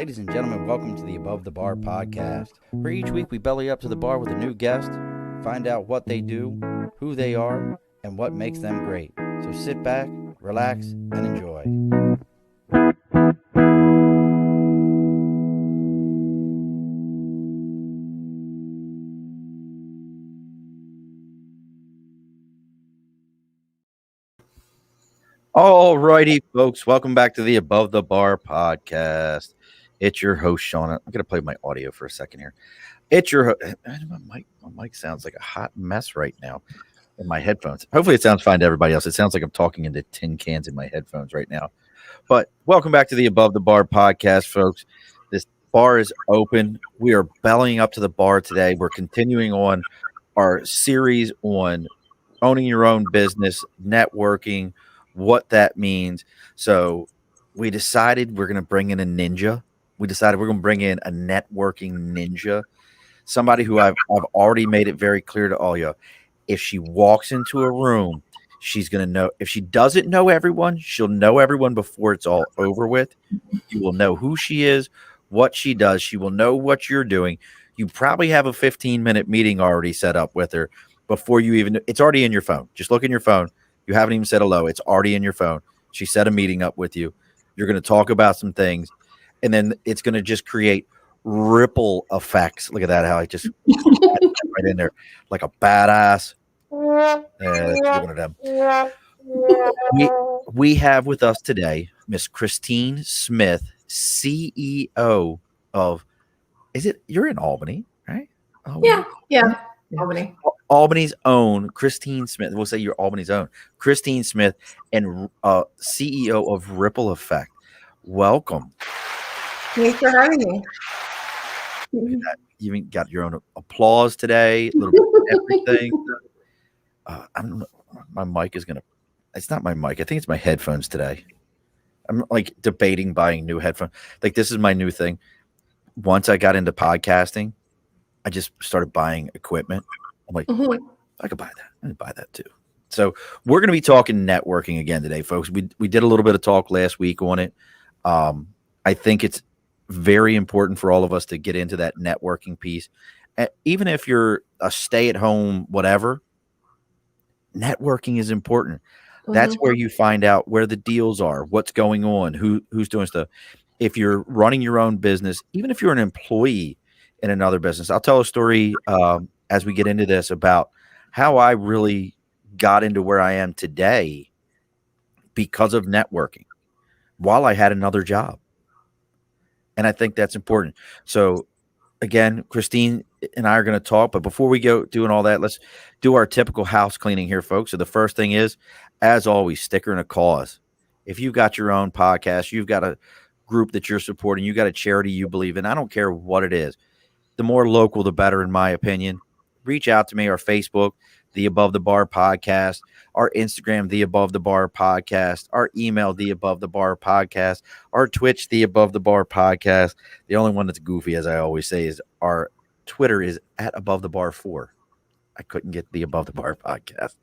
Ladies and gentlemen, welcome to the Above the Bar podcast, where each week we belly up to the bar with a new guest, find out what they do, who they are, and what makes them great. So sit back, relax, and enjoy. All righty, folks. Welcome back to the Above the Bar podcast. It's your host, Sean. I'm going to play my audio for a second here. It's your my mic sounds like a hot mess right now in my headphones. Hopefully it sounds fine to everybody else. It sounds like I'm talking into tin cans in my headphones right now. But welcome back to the Above the Bar podcast, folks. This bar is open. We are bellying up to the bar today. We're continuing on our series on owning your own business, networking, what that means. So we decided we're going to bring in a ninja. We decided we're going to bring in a networking ninja, somebody who I've already made it very clear to all you. If she walks into a room, she's going to know. If she doesn't know everyone, she'll know everyone before it's all over with. You will know who she is, what she does. She will know what you're doing. You probably have a 15-minute meeting already set up with her before you even – it's already in your phone. Just look in your phone. You haven't even said hello. It's already in your phone. She set a meeting up with you. You're going to talk about some things, and then it's going to just create ripple effects. Look at that, how I just right in there like a badass. One of them. We have with us today Miss Christine Smith, CEO of – is it – you're in Albany, right? Yeah. Albany. Albany's own Christine Smith. We'll say you're Albany's own Christine Smith and CEO of RiplEFX. Welcome. Thanks for having me. You even got your own applause today. A little bit of everything. My mic is gonna. It's not my mic. I think it's my headphones today. I'm like debating buying new headphones. Like this is my new thing. Once I got into podcasting, I just started buying equipment. I'm like, I could buy that. I could buy that too. So we're going to be talking networking again today, folks. We did a little bit of talk last week on it. I think it's very important for all of us to get into that networking piece. Even if you're a stay-at-home whatever, networking is important. That's where you find out where the deals are, what's going on, who's doing stuff. If you're running your own business, even if you're an employee in another business, I'll tell a story as we get into this about how I really got into where I am today because of networking while I had another job. And I think that's important. So again, Christine and I are going to talk, but before we go doing all that, let's do our typical house cleaning here, folks. So the first thing is, as always, sticker and a cause. If you've got your own podcast, you've got a group that you're supporting, you got a charity you believe in, I don't care what it is. The more local, the better, in my opinion. Reach out to me, our Facebook, The Above the Bar Podcast, our Instagram, The Above the Bar Podcast, our email, The Above the Bar Podcast, our Twitch, The Above the Bar Podcast. The only one that's goofy, as I always say, is our Twitter is at Above the Bar 4. I couldn't get The Above the Bar Podcast.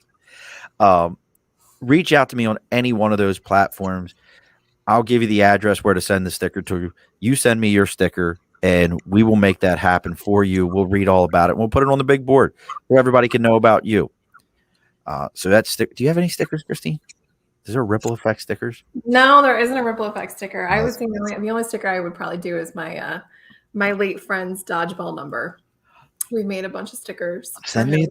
Reach out to me on any one of those platforms. I'll give you the address where to send the sticker to. You send me your sticker, and we will make that happen for you. We'll read all about it. We'll put it on the big board where everybody can know about you. So that's do you have any stickers, Christine? Is there RiplEFX stickers? No, there isn't a RiplEFX sticker. I was thinking the only sticker I would probably do is my my late friend's dodgeball number. We made a bunch of stickers. Send me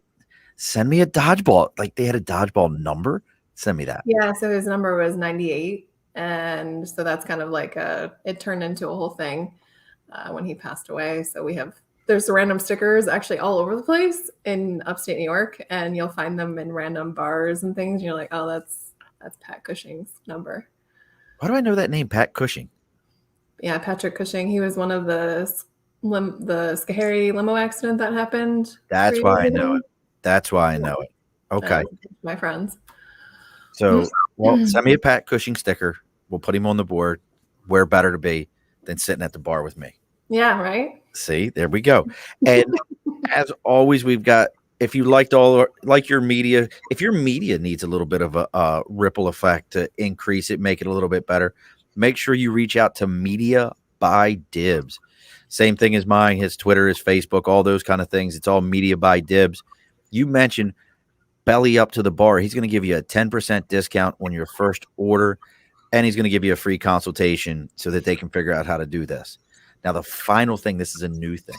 a dodgeball. Like they had a dodgeball number. Send me that. Yeah, so his number was 98, and so that's kind of like it turned into a whole thing when he passed away. So there's random stickers actually all over the place in upstate New York, and you'll find them in random bars and things. And you're like, oh, that's Pat Cushing's number. Why do I know that name, Pat Cushing? Yeah, Patrick Cushing. He was one of the Schoharie limo accident that happened. That's why I know it. That's why I know it. Okay. My friends. So, send me a Pat Cushing sticker. We'll put him on the board. Where better to be than sitting at the bar with me? Yeah, right. See, there we go. And as always, we've got, if you liked your media, if your media needs a little bit of a ripple effect to increase it, make it a little bit better, make sure you reach out to media by dibs. Same thing as mine, his Twitter, his Facebook, all those kind of things. It's all media by dibs. You mentioned belly up to the bar. He's going to give you a 10% discount on your first order, and he's going to give you a free consultation so that they can figure out how to do this. Now, the final thing, this is a new thing.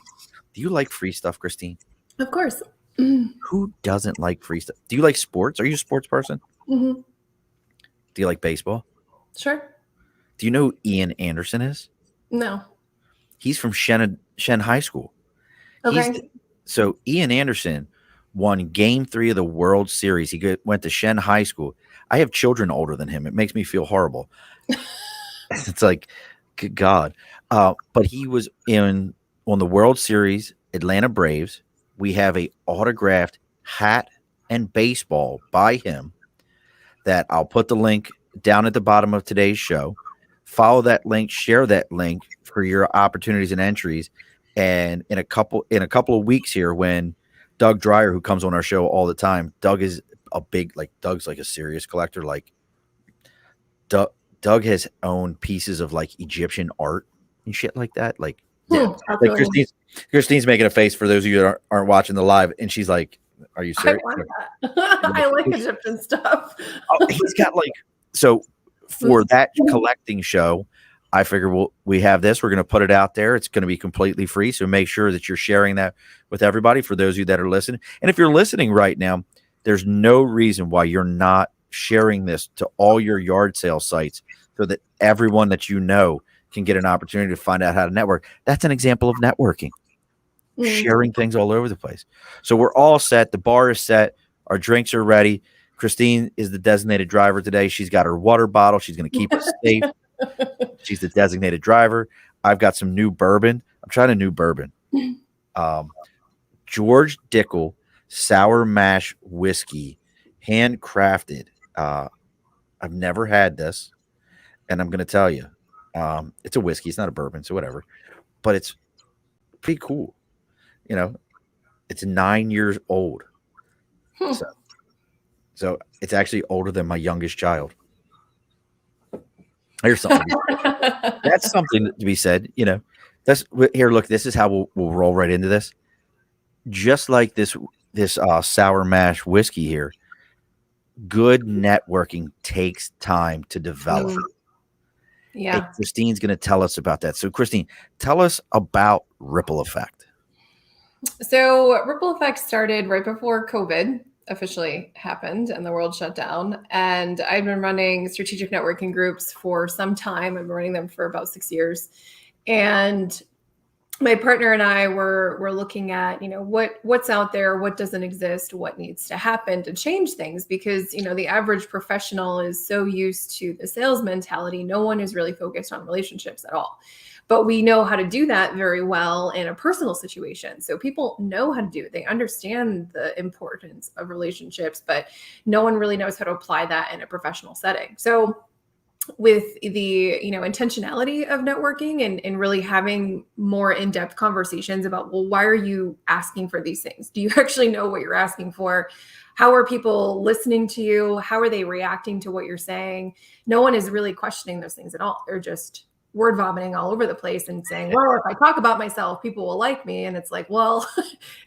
Do you like free stuff, Christine? Of course. Who doesn't like free stuff? Do you like sports? Are you a sports person? Mm-hmm. Do you like baseball? Sure. Do you know who Ian Anderson is? No. He's from Shen High School. Okay. So Ian Anderson won Game 3 of the World Series. He went to Shen High School. I have children older than him. It makes me feel horrible. It's like, good God. But he was on the World Series, Atlanta Braves. We have a autographed hat and baseball by him that I'll put the link down at the bottom of today's show. Follow that link, share that link for your opportunities and entries. And in a couple of weeks here, when Doug Dreyer, who comes on our show all the time, Doug's like a serious collector. Like Doug has owned pieces of like Egyptian art and shit like that. Like, yeah, like Christine's making a face for those of you that aren't watching the live, and she's like, "Are you serious?" I want that. I like Egyptian stuff. He's got so for that collecting show. I figure we have this. We're going to put it out there. It's going to be completely free. So make sure that you're sharing that with everybody for those of you that are listening. And if you're listening right now, there's no reason why you're not sharing this to all your yard sale sites so that everyone that you know can get an opportunity to find out how to network. That's an example of networking, sharing things all over the place. So we're all set. The bar is set. Our drinks are ready. Christine is the designated driver today. She's got her water bottle. She's going to keep us safe. She's the designated driver. I've got some new bourbon. I'm trying a new bourbon. George Dickel Sour Mash Whiskey, handcrafted. I've never had this, and I'm going to tell you, it's a whiskey. It's not a bourbon, so whatever. But it's pretty cool. You know, it's 9 years old. So it's actually older than my youngest child. Here's something. That's something to be said. You know, look, this is how we'll roll right into this. Just like this sour mash whiskey here, good networking takes time to develop. Yeah. And Christine's going to tell us about that. So Christine, tell us about RiplEFX. So RiplEFX started right before COVID officially happened and the world shut down. And I've been running strategic networking groups for some time. I've been running them for about 6 years. And my partner and I were looking at, what's out there, what doesn't exist, what needs to happen to change things, because, the average professional is so used to the sales mentality. No one is really focused on relationships at all. But we know how to do that very well in a personal situation. So people know how to do it. They understand the importance of relationships, but no one really knows how to apply that in a professional setting. So with the intentionality of networking and really having more in-depth conversations about, well, why are you asking for these things? Do you actually know what you're asking for? How are people listening to you? How are they reacting to what you're saying? No one is really questioning those things at all. They're just word vomiting all over the place and saying, well, if I talk about myself, people will like me. And it's like, well,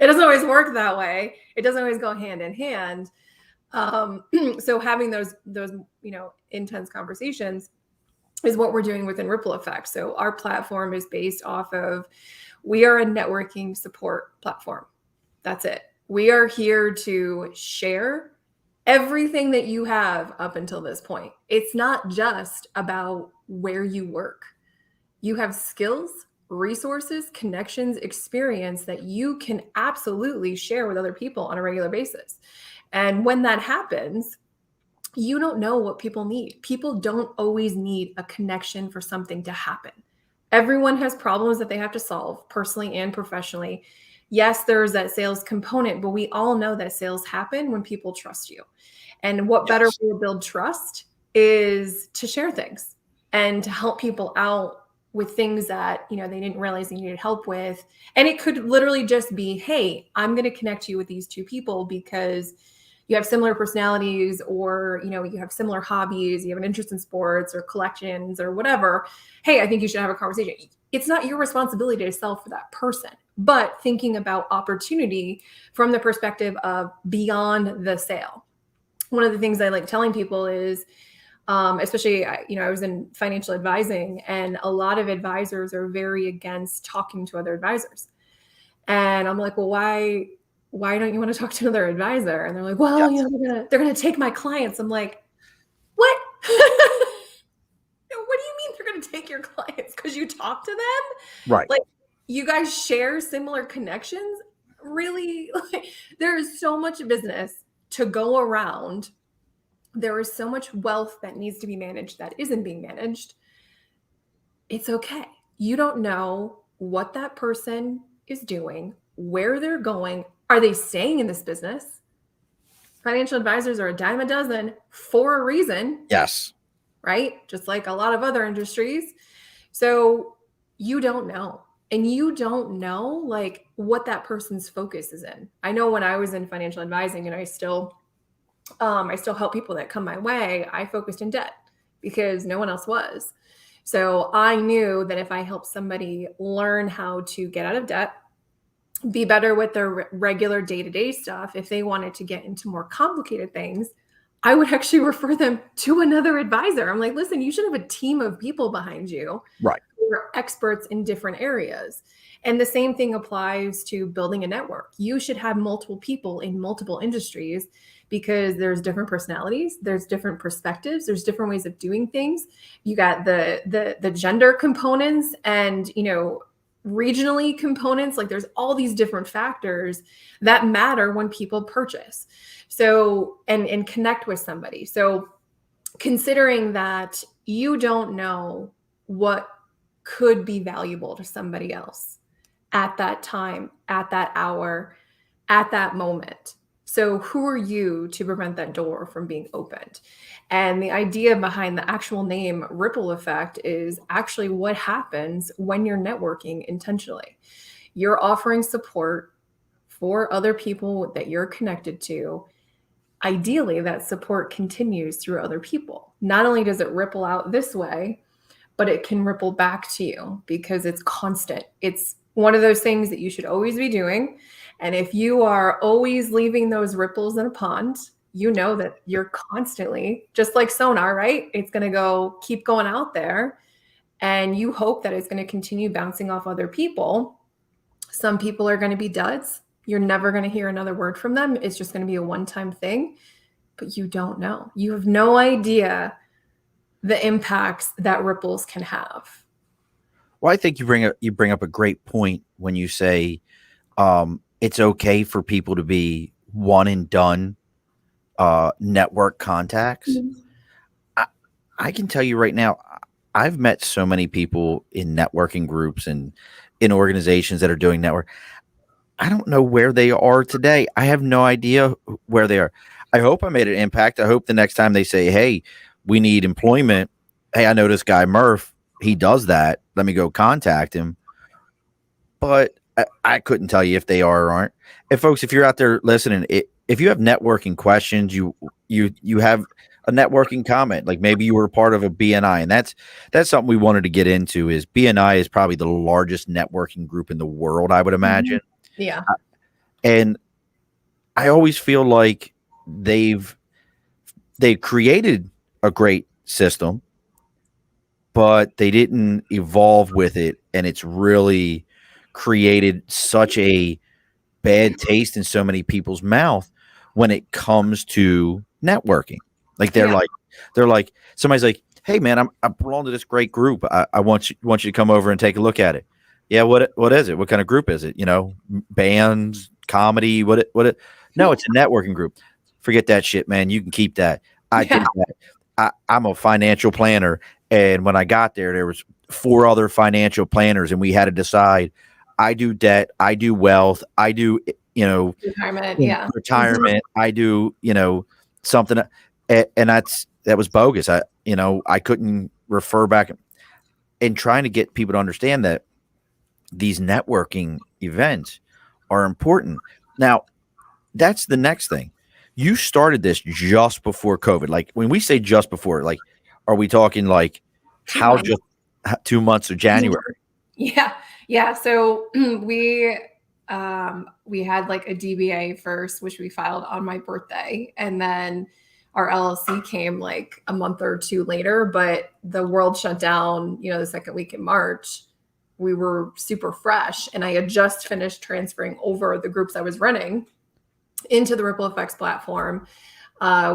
it doesn't always work that way. It doesn't always go hand in hand. So having those intense conversations is what we're doing within RiplEFX. So our platform is based off of, we are a networking support platform. That's it. We are here to share everything that you have up until this point. It's not just about where you work. You have skills, resources, connections, experience that you can absolutely share with other people on a regular basis. And when that happens, you don't know what people need. People don't always need a connection for something to happen. Everyone has problems that they have to solve personally and professionally. Yes, there's that sales component, but we all know that sales happen when people trust you. And what better way to build trust is to share things and to help people out with things that, they didn't realize they needed help with. And it could literally just be, hey, I'm going to connect you with these two people because you have similar personalities, or, you know, you have similar hobbies, you have an interest in sports or collections or whatever, hey, I think you should have a conversation. It's not your responsibility to sell for that person, but thinking about opportunity from the perspective of beyond the sale. One of the things I like telling people is, especially, you know, I was in financial advising, and a lot of advisors are very against talking to other advisors. And I'm like, well, why don't you want to talk to another advisor? And they're like, well, you Yes. know, they're gonna take my clients. I'm like, what? What do you mean they're gonna take your clients? Because you talk to them? Right. Like, you guys share similar connections? Really? Like, there is so much business to go around. There is so much wealth that needs to be managed that isn't being managed. It's okay. You don't know what that person is doing, where they're going. Are they staying in this business? Financial advisors are a dime a dozen for a reason, Yes. right? Just like a lot of other industries. So you don't know. And you don't know like what that person's focus is in. I know when I was in financial advising, and I still help people that come my way, I focused in debt because no one else was. So I knew that if I helped somebody learn how to get out of debt, be better with their regular day-to-day stuff, if they wanted to get into more complicated things, I would actually refer them to another advisor. I'm like, listen, you should have a team of people behind you Right. who are experts in different areas. And the same thing applies to building a network. You should have multiple people in multiple industries, because there's different personalities, there's different perspectives, there's different ways of doing things. You got the gender components, and, you know, regionally components. Like, there's all these different factors that matter when people purchase. So, and connect with somebody. So considering that you don't know what could be valuable to somebody else at that time, at that hour, at that moment. So who are you to prevent that door from being opened? And the idea behind the actual name Ripple Effect is actually what happens when you're networking intentionally. You're offering support for other people that you're connected to. Ideally, that support continues through other people. Not only does it ripple out this way, but it can ripple back to you because it's constant. It's one of those things that you should always be doing. And if you are always leaving those ripples in a pond, you know that you're constantly, just like sonar, right? It's going to keep going out there. And you hope that it's going to continue bouncing off other people. Some people are going to be duds. You're never going to hear another word from them. It's just going to be a one-time thing. But you don't know. You have no idea the impacts that ripples can have. Well, I think you bring up a great point when you say it's okay for people to be one and done network contacts. I can tell you right now, I've met so many people in networking groups and in organizations that are doing network. I don't know where they are today. I have no idea where they are. I hope I made an impact. I hope the next time they say, hey, we need employment. Hey, I know this guy Murph. He does that. Let me go contact him. But I couldn't tell you if they are or aren't. And folks, if you're out there listening, if you have networking questions, you have a networking comment, like maybe you were part of a BNI, and that's something we wanted to get into. Is BNI is probably the largest networking group in the world, I would imagine. Yeah. And I always feel like they've created a great system, but they didn't evolve with it, and it's really created such a bad taste in so many people's mouth when it comes to networking. Like they're like somebody's like, hey man, I belong to this great group. I want you to come over and take a look at it. Yeah, what is it? What kind of group is it? You know, bands, comedy, No, it's a networking group. Forget that shit, man. You can keep that. I did that. I'm a financial planner, and when I got there was 4 other financial planners, and we had to decide. I do debt, I do wealth, I do Retirement. retirement. I do something, and that was bogus. I couldn't refer back, and trying to get people to understand that these networking events are important. Now, that's the next thing. you started this just before COVID. Like when we say just before, like, are we talking like 2 months. just 2 months of January? Yeah. So we had like a DBA first, which we filed on my birthday, and then our LLC came like a month or two later. But the world shut down, the second week in March. We were super fresh, and I had just finished transferring over the groups I was running into the RiplEFX platform.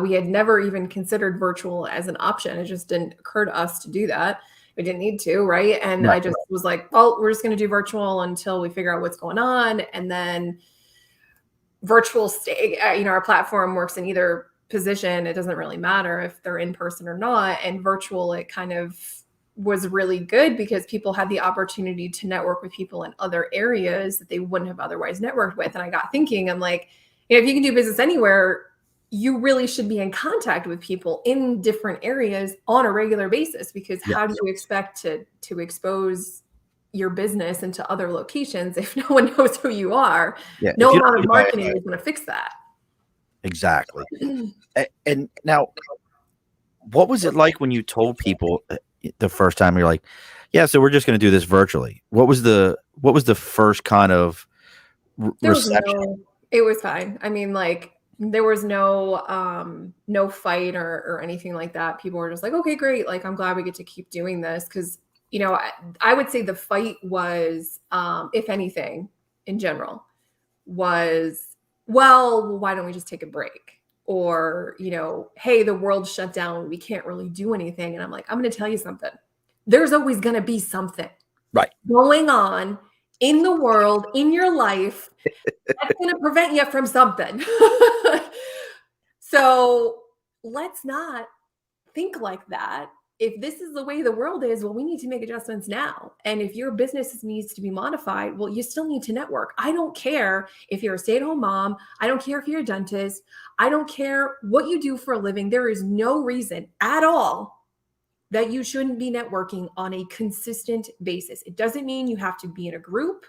We had never even considered virtual as an option. It just didn't occur to us to do that. We didn't need to, right? And I just was like, well, we're just going to do virtual until we figure out what's going on. And then virtual our platform works in either position. It doesn't really matter if they're in person or not. And virtual, it kind of was really good because people had the opportunity to network with people in other areas that they wouldn't have otherwise networked with. And I got thinking, I'm like, if you can do business anywhere, you really should be in contact with people in different areas on a regular basis, because how do you expect to expose your business into other locations if no one knows who you are? Yeah, no amount of marketing is going to fix that. Exactly. And now, what was it like when you told people the first time? You're like, yeah, so we're just going to do this virtually. What was the first kind of reception? It was fine. I mean, like, there was no fight or anything like that. People were just like, okay, great. Like, I'm glad we get to keep doing this. Cause I would say the fight was, if anything in general, was, well, why don't we just take a break? Or, hey, the world shut down. We can't really do anything. And I'm like, I'm going to tell you something. There's always going to be something going on in the world, in your life, that's going to prevent you from something. So let's not think like that. If this is the way the world is, well, we need to make adjustments now. And if your business needs to be modified, well, you still need to network. I don't care if you're a stay-at-home mom. I don't care if you're a dentist. I don't care what you do for a living. There is no reason at all that you shouldn't be networking on a consistent basis. It doesn't mean you have to be in a group.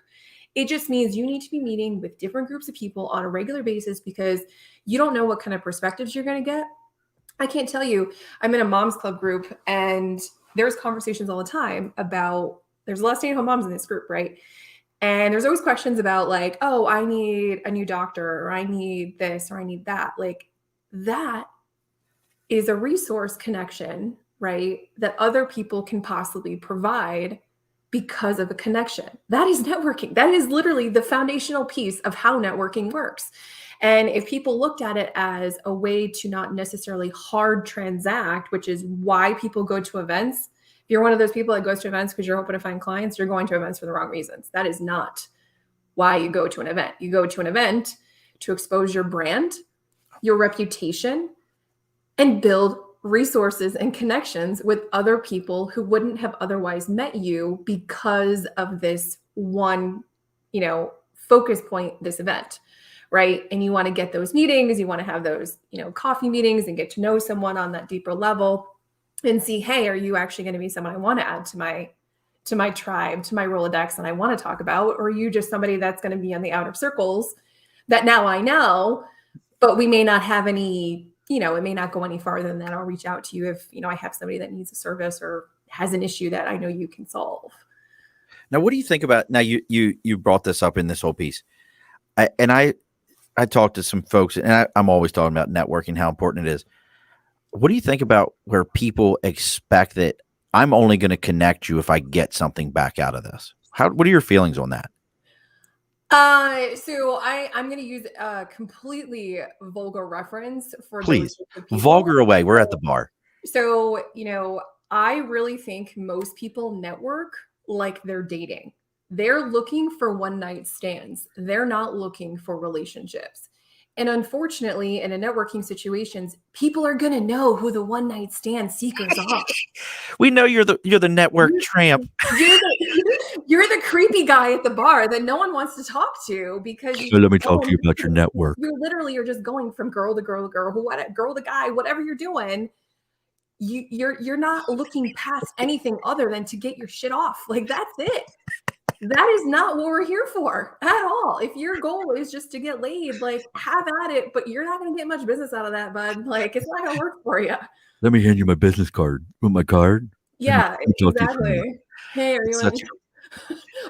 It just means you need to be meeting with different groups of people on a regular basis, because you don't know what kind of perspectives you're going to get. I can't tell you, I'm in a mom's club group, and there's conversations all the time about, there's a lot of stay-at-home moms in this group, right? And there's always questions about like, oh, I need a new doctor, or I need this, or I need that. Like, that is a resource connection, right, that other people can possibly provide because of a connection. That is networking. That is literally the foundational piece of how networking works. And if people looked at it as a way to not necessarily hard transact, which is why people go to events, if you're one of those people that goes to events because you're hoping to find clients, you're going to events for the wrong reasons. That is not why you go to an event. You go to an event to expose your brand, your reputation, and build resources and connections with other people who wouldn't have otherwise met you because of this one, focus point, this event, right? And you want to get those meetings, you want to have those, coffee meetings and get to know someone on that deeper level and see, hey, are you actually going to be someone I want to add to my tribe, to my Rolodex, and I want to talk about, or are you just somebody that's going to be on the outer circles that now I know, but we may not have any, it may not go any farther than that. I'll reach out to you if, I have somebody that needs a service or has an issue that I know you can solve. Now, what do you think about, now you brought this up in this whole piece. I talked to some folks, and I'm always talking about networking, how important it is. What do you think about where people expect that I'm only going to connect you if I get something back out of this? What are your feelings on that? So I'm going to use a completely vulgar reference for Please, those people. Vulgar away. We're at the bar. So, I really think most people network like they're dating. They're looking for one-night stands. They're not looking for relationships. And unfortunately, in a networking situations, people are going to know who the one-night stand seekers are. We know you're the network tramp. You're the creepy guy at the bar that no one wants to talk to because let me talk to you about your network. You're just going from girl to girl to girl, girl to guy, whatever you're doing. You're not looking past anything other than to get your shit off. Like, that's it. That is not what we're here for at all. If your goal is just to get laid, like have at it, but you're not going to get much business out of that, bud. Like it's not going to work for you. Let me hand you my business card. Want my card? Yeah, Let me talk to you for a minute. exactly. Hey, are you Such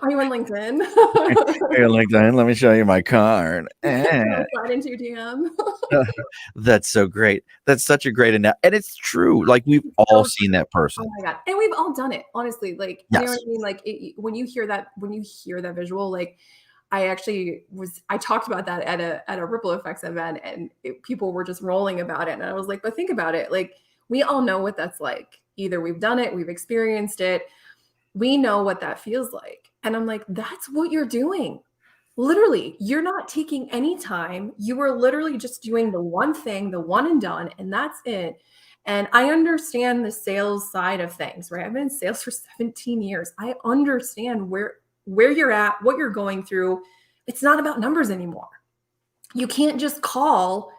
on LinkedIn? Hey, LinkedIn, let me show you my card. Slide into your DM. That's so great. That's such a great and it's true. Like we've all seen that person. Oh my god, and we've all done it. Honestly, like you know Yes. what I mean. Like when you hear that visual, like I talked about that at a RiplEFX event, and people were just rolling about it, and I was like, but think about it. Like we all know what that's like. Either we've done it, we've experienced it, we know what that feels like. And I'm like, that's what you're doing. Literally, you're not taking any time. You are literally just doing the one thing, the one and done, and that's it. And I understand the sales side of things, right? I've been in sales for 17 years. I understand where you're at, what you're going through. It's not about numbers anymore. You can't just call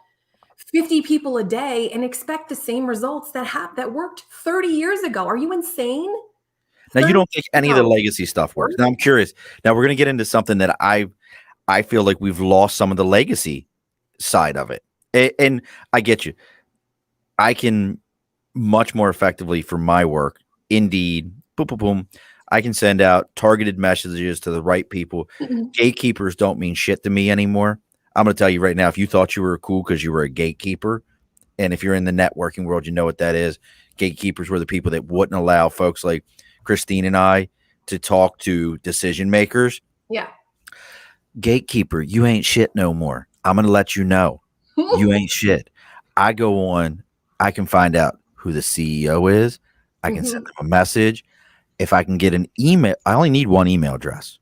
50 people a day and expect the same results that worked 30 years ago. Are you insane? Now you don't think any of the legacy stuff works. Now I'm curious. Now we're going to get into something that I feel like we've lost some of the legacy side of it. And I get you. I can much more effectively for my work. Indeed, boom, boom, boom. I can send out targeted messages to the right people. Gatekeepers don't mean shit to me anymore. I'm going to tell you right now, if you thought you were cool because you were a gatekeeper, and if you're in the networking world, you know what that is. Gatekeepers were the people that wouldn't allow folks like Christine and I to talk to decision makers. Yeah. Gatekeeper, you ain't shit no more. I'm going to let you know. You ain't shit. I go on, I can find out who the CEO is. I can send them a message. If I can get an email, I only need one email address.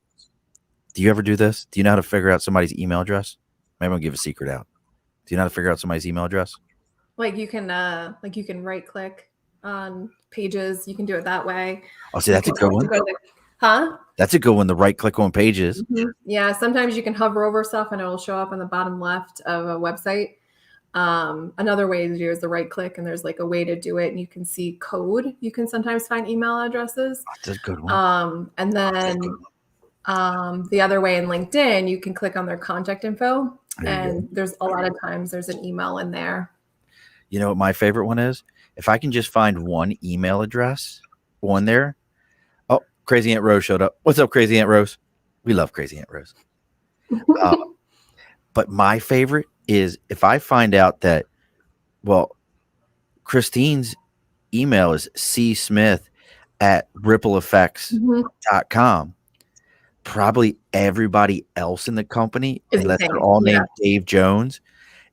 Do you ever do this? Do you know how to figure out somebody's email address? Maybe I'll give a secret out. Do you know how to figure out somebody's email address? Like you can right click on pages. You can do it that way. Oh, see, that's a good one. Huh? That's a good one. The right click on pages. Yeah. Sometimes you can hover over stuff and it will show up on the bottom left of a website. Another way to do is the right click, and there's like a way to do it, and you can see code. You can sometimes find email addresses. That's a good one. And then the other way in LinkedIn, you can click on their contact info, and there's a lot of times there's an email in there. You know what my favorite one is? If I can just find one email address on there. Oh, Crazy Aunt Rose showed up. What's up, Crazy Aunt Rose? We love Crazy Aunt Rose. But my favorite is if I find out that, well, Christine's email is csmith@ripplefx.com. Probably everybody else in the company, unless they're all named Dave Jones,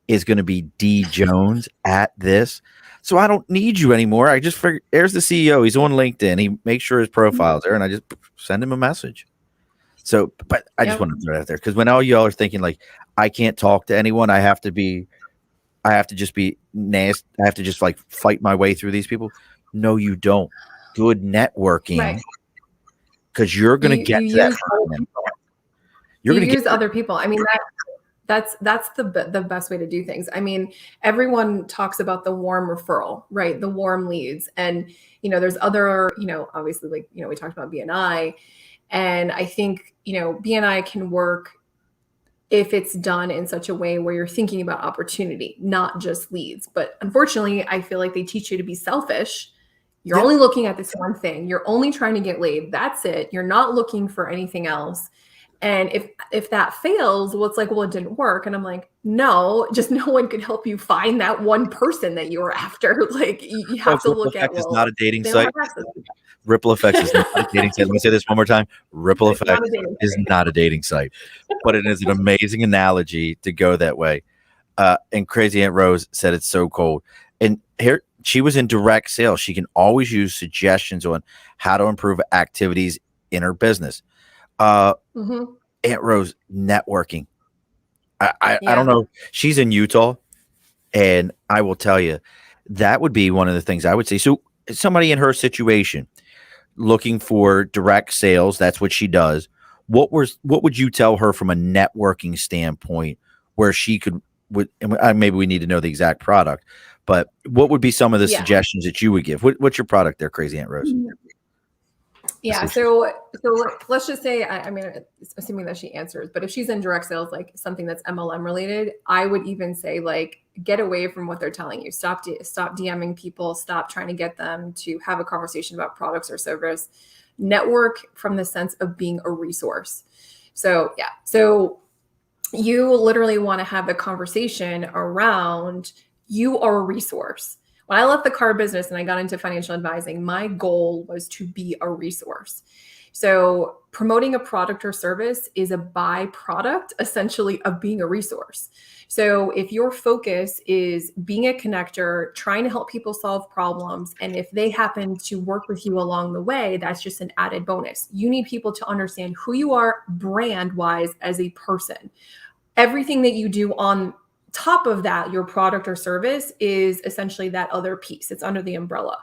is going to be D Jones at this. So I don't need you anymore. I just figured there's the CEO. He's on LinkedIn. He makes sure his profile's there, and I just send him a message. So, but I just want to throw it out there because when all y'all are thinking like, I can't talk to anyone, I have to just be nasty. I have to just like fight my way through these people. No, you don't. Good networking, because you're going to get to that. You're going to use other people. I mean, that's the best way to do things. I mean, everyone talks about the warm referral, right? The warm leads, and there's other, obviously, like we talked about BNI. And I think, BNI can work if it's done in such a way where you're thinking about opportunity, not just leads. But unfortunately, I feel like they teach you to be selfish. You're only looking at this one thing. You're only trying to get laid. That's it. You're not looking for anything else. And if that fails, well, it's like, well, it didn't work. And I'm like, no, just no one could help you find that one person that you were after. Like you have to look at. It's not a dating site. RiplEFX is not a dating site. Let me say this one more time. RiplEFX is not a dating site, but it is an amazing analogy to go that way. And Crazy Aunt Rose said it's so cold. And here she was in direct sales. She can always use suggestions on how to improve activities in her business. Aunt Rose, networking. I don't know. She's in Utah, and I will tell you that would be one of the things I would say. So somebody in her situation looking for direct sales, that's what she does. What would you tell her from a networking standpoint where she would maybe we need to know the exact product, but what would be some of the suggestions that you would give? What's your product there, Crazy Aunt Rose? Yeah. So let's just say, I mean, assuming that she answers, but if she's in direct sales, like something that's MLM related, I would even say like, get away from what they're telling you. Stop DMing people. Stop trying to get them to have a conversation about products or service. Network from the sense of being a resource. So yeah. So you literally want to have a conversation around you are a resource. When I left the car business and I got into financial advising, my goal was to be a resource. So promoting a product or service is a byproduct essentially of being a resource. So if your focus is being a connector, trying to help people solve problems, and if they happen to work with you along the way, that's just an added bonus. You need people to understand who you are brand-wise as a person. Everything that you do on top of that, your product or service, is essentially that other piece. It's under the umbrella.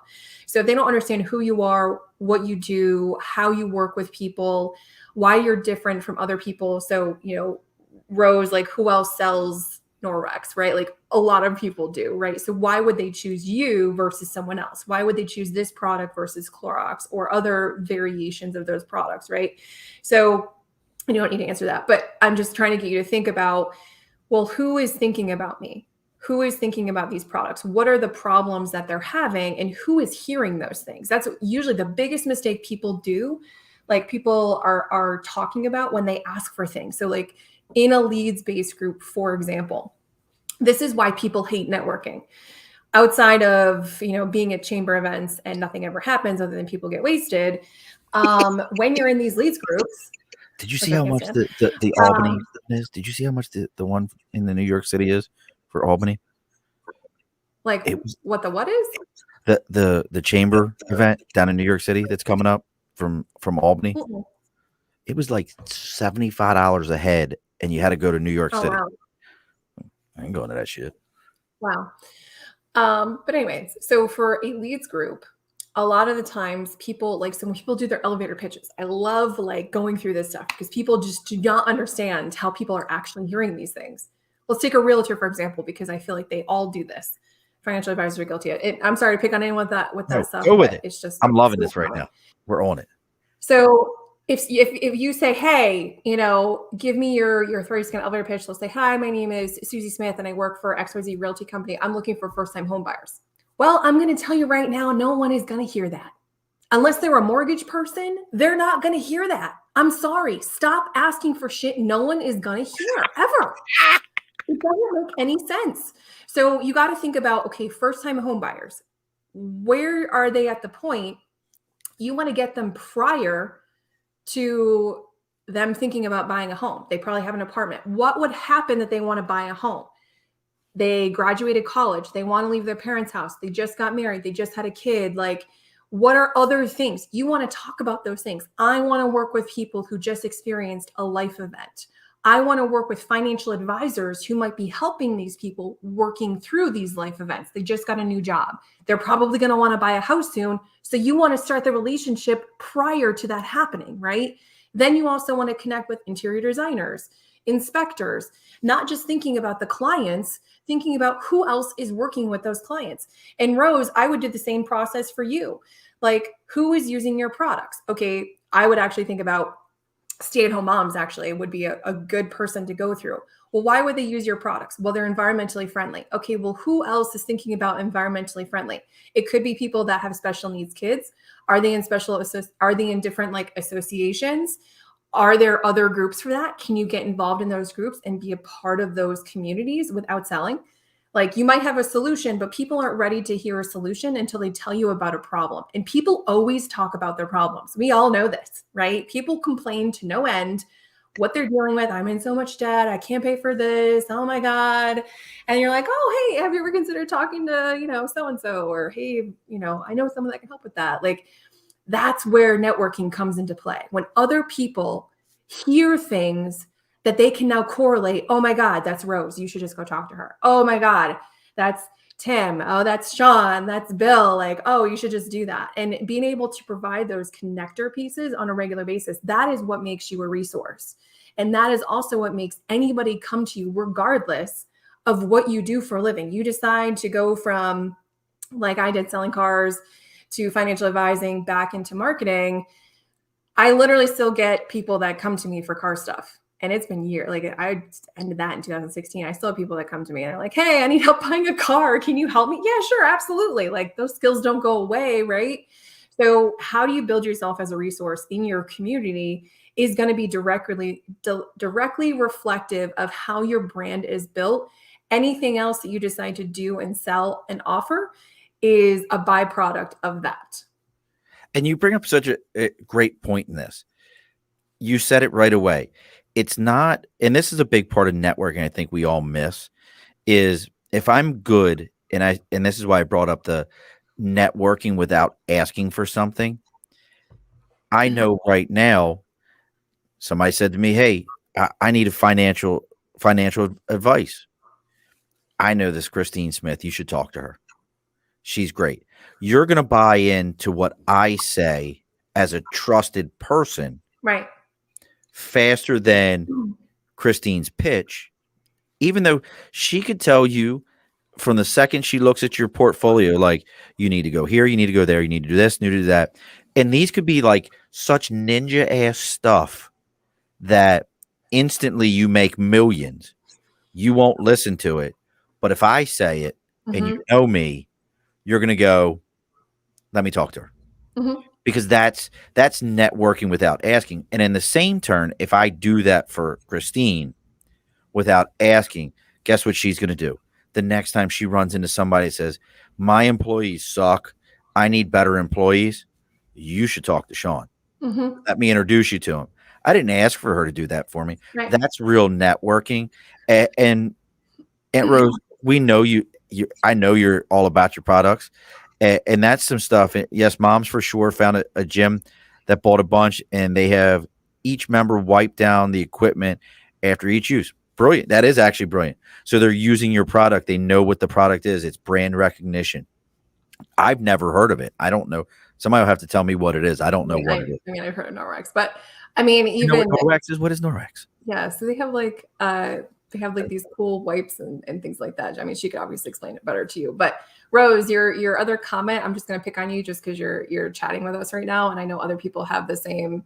So if they don't understand who you are, what you do, how you work with people, why you're different from other people. So, you know, Rose, like, who else sells Norwex, right? Like, a lot of people do, right? So why would they choose you versus someone else? Why would they choose this product versus Clorox or other variations of those products, right? So you don't need to answer that, but I'm just trying to get you to think about, well, who is thinking about me? Who is thinking about these products? What are the problems that they're having, and who is hearing those things? That's usually the biggest mistake people do. Like, people are talking about when they ask for things. So like in a leads-based group, for example, this is why people hate networking. Outside of, you know, being at chamber events and nothing ever happens other than people get wasted. When you're in these leads groups, did you see how much the Albany is? Did you see how much the one in the New York City is for Albany? Like, what is? The chamber event down in New York City that's coming up from Albany. Mm-mm. It was like $75 a head, and you had to go to New York City. Wow. I ain't going to that shit. Wow. But anyways, so for a leads group, a lot of the times people, like, some people do their elevator pitches. I love like going through this stuff because people just do not understand how people are actually hearing these things. Let's take a realtor, for example, because I feel like they all do this. Financial advisors are guilty of it. I'm sorry to pick on anyone with that stuff. Go with it. It's just, I'm loving this right now. We're on it. So if you say, hey, you know, give me your 30-second elevator pitch, they'll say, hi, my name is Susie Smith and I work for XYZ Realty Company. I'm looking for first-time home buyers. Well, I'm going to tell you right now, no one is going to hear that. Unless they're a mortgage person, they're not going to hear that. I'm sorry. Stop asking for shit no one is going to hear, ever. It doesn't make any sense. So you got to think about, okay, first-time home buyers. Where are they at the point? You want to get them prior to them thinking about buying a home. They probably have an apartment. What would happen that they want to buy a home? They graduated college. They want to leave their parents' house. They just got married. They just had a kid. Like, what are other things? You want to talk about those things. I want to work with people who just experienced a life event. I want to work with financial advisors who might be helping these people working through these life events. They just got a new job. They're probably going to want to buy a house soon. So you want to start the relationship prior to that happening, right? Then you also want to connect with interior designers, inspectors, not just thinking about the clients, thinking about who else is working with those clients. And Rose, I would do the same process for you. Like, who is using your products? Okay, I would actually think about stay-at-home moms actually would be a good person to go through. Well, why would they use your products? Well, they're environmentally friendly. Okay, well, who else is thinking about environmentally friendly? It could be people that have special needs kids. Are they in different like associations? Are there other groups for that? Can you get involved in those groups and be a part of those communities without selling? Like, you might have a solution, but people aren't ready to hear a solution until they tell you about a problem. And people always talk about their problems. We all know this, right? People complain to no end what they're dealing with. I'm in so much debt. I can't pay for this. Oh my God. And you're like, oh, hey, have you ever considered talking to, you know, so-and-so? Or, hey, you know, I know someone that can help with that. Like, that's where networking comes into play. When other people hear things that they can now correlate. Oh my God, that's Rose. You should just go talk to her. Oh my God, that's Tim. Oh, that's Sean. That's Bill. Like, oh, you should just do that. And being able to provide those connector pieces on a regular basis, that is what makes you a resource. And that is also what makes anybody come to you, regardless of what you do for a living. You decide to go from, like I did, selling cars to financial advising back into marketing. I literally still get people that come to me for car stuff. And it's been years. Like I ended that in 2016. I still have people that come to me and they're like, hey, I need help buying a car. Can you help me? Yeah, sure. Absolutely. Like those skills don't go away. Right. So how do you build yourself as a resource in your community is going to be directly reflective of how your brand is built. Anything else that you decide to do and sell and offer is a byproduct of that. And you bring up such a great point in this. You said it right away. It's not, and this is a big part of networking I think we all miss, is if I'm good, and this is why I brought up the networking without asking for something. I know right now, somebody said to me, hey, I need a financial advice. I know this Christine Smith. You should talk to her. She's great. You're going to buy into what I say as a trusted person. Right. Faster than Christine's pitch, even though she could tell you from the second she looks at your portfolio, like, you need to go here, you need to go there, you need to do this, you need to do that. And these could be like such ninja ass stuff that instantly you make millions. You won't listen to it. But if I say it and you know me, you're going to go, let me talk to her. Because that's networking without asking. And in the same turn, if I do that for Christine without asking, guess what she's going to do? The next time she runs into somebody that says, my employees suck, I need better employees, you should talk to Sean. Let me introduce you to him. I didn't ask for her to do that for me. Right. That's real networking. And Aunt Rose, we know you. I know you're all about your products. And that's some stuff. Yes, Moms for sure found a gym that bought a bunch, and they have each member wipe down the equipment after each use. Brilliant. That is actually brilliant. So they're using your product. They know what the product is. It's brand recognition. I've never heard of it. I don't know. Somebody will have to tell me what it is. I don't know what it is. I mean, I've heard of Norwex, but I mean, even you know what Norwex is? What is Norwex? Yeah. So they have like these cool wipes and things like that. I mean, she could obviously explain it better to you, but Rose, your other comment, I'm just going to pick on you just because you're chatting with us right now. And I know other people have the same,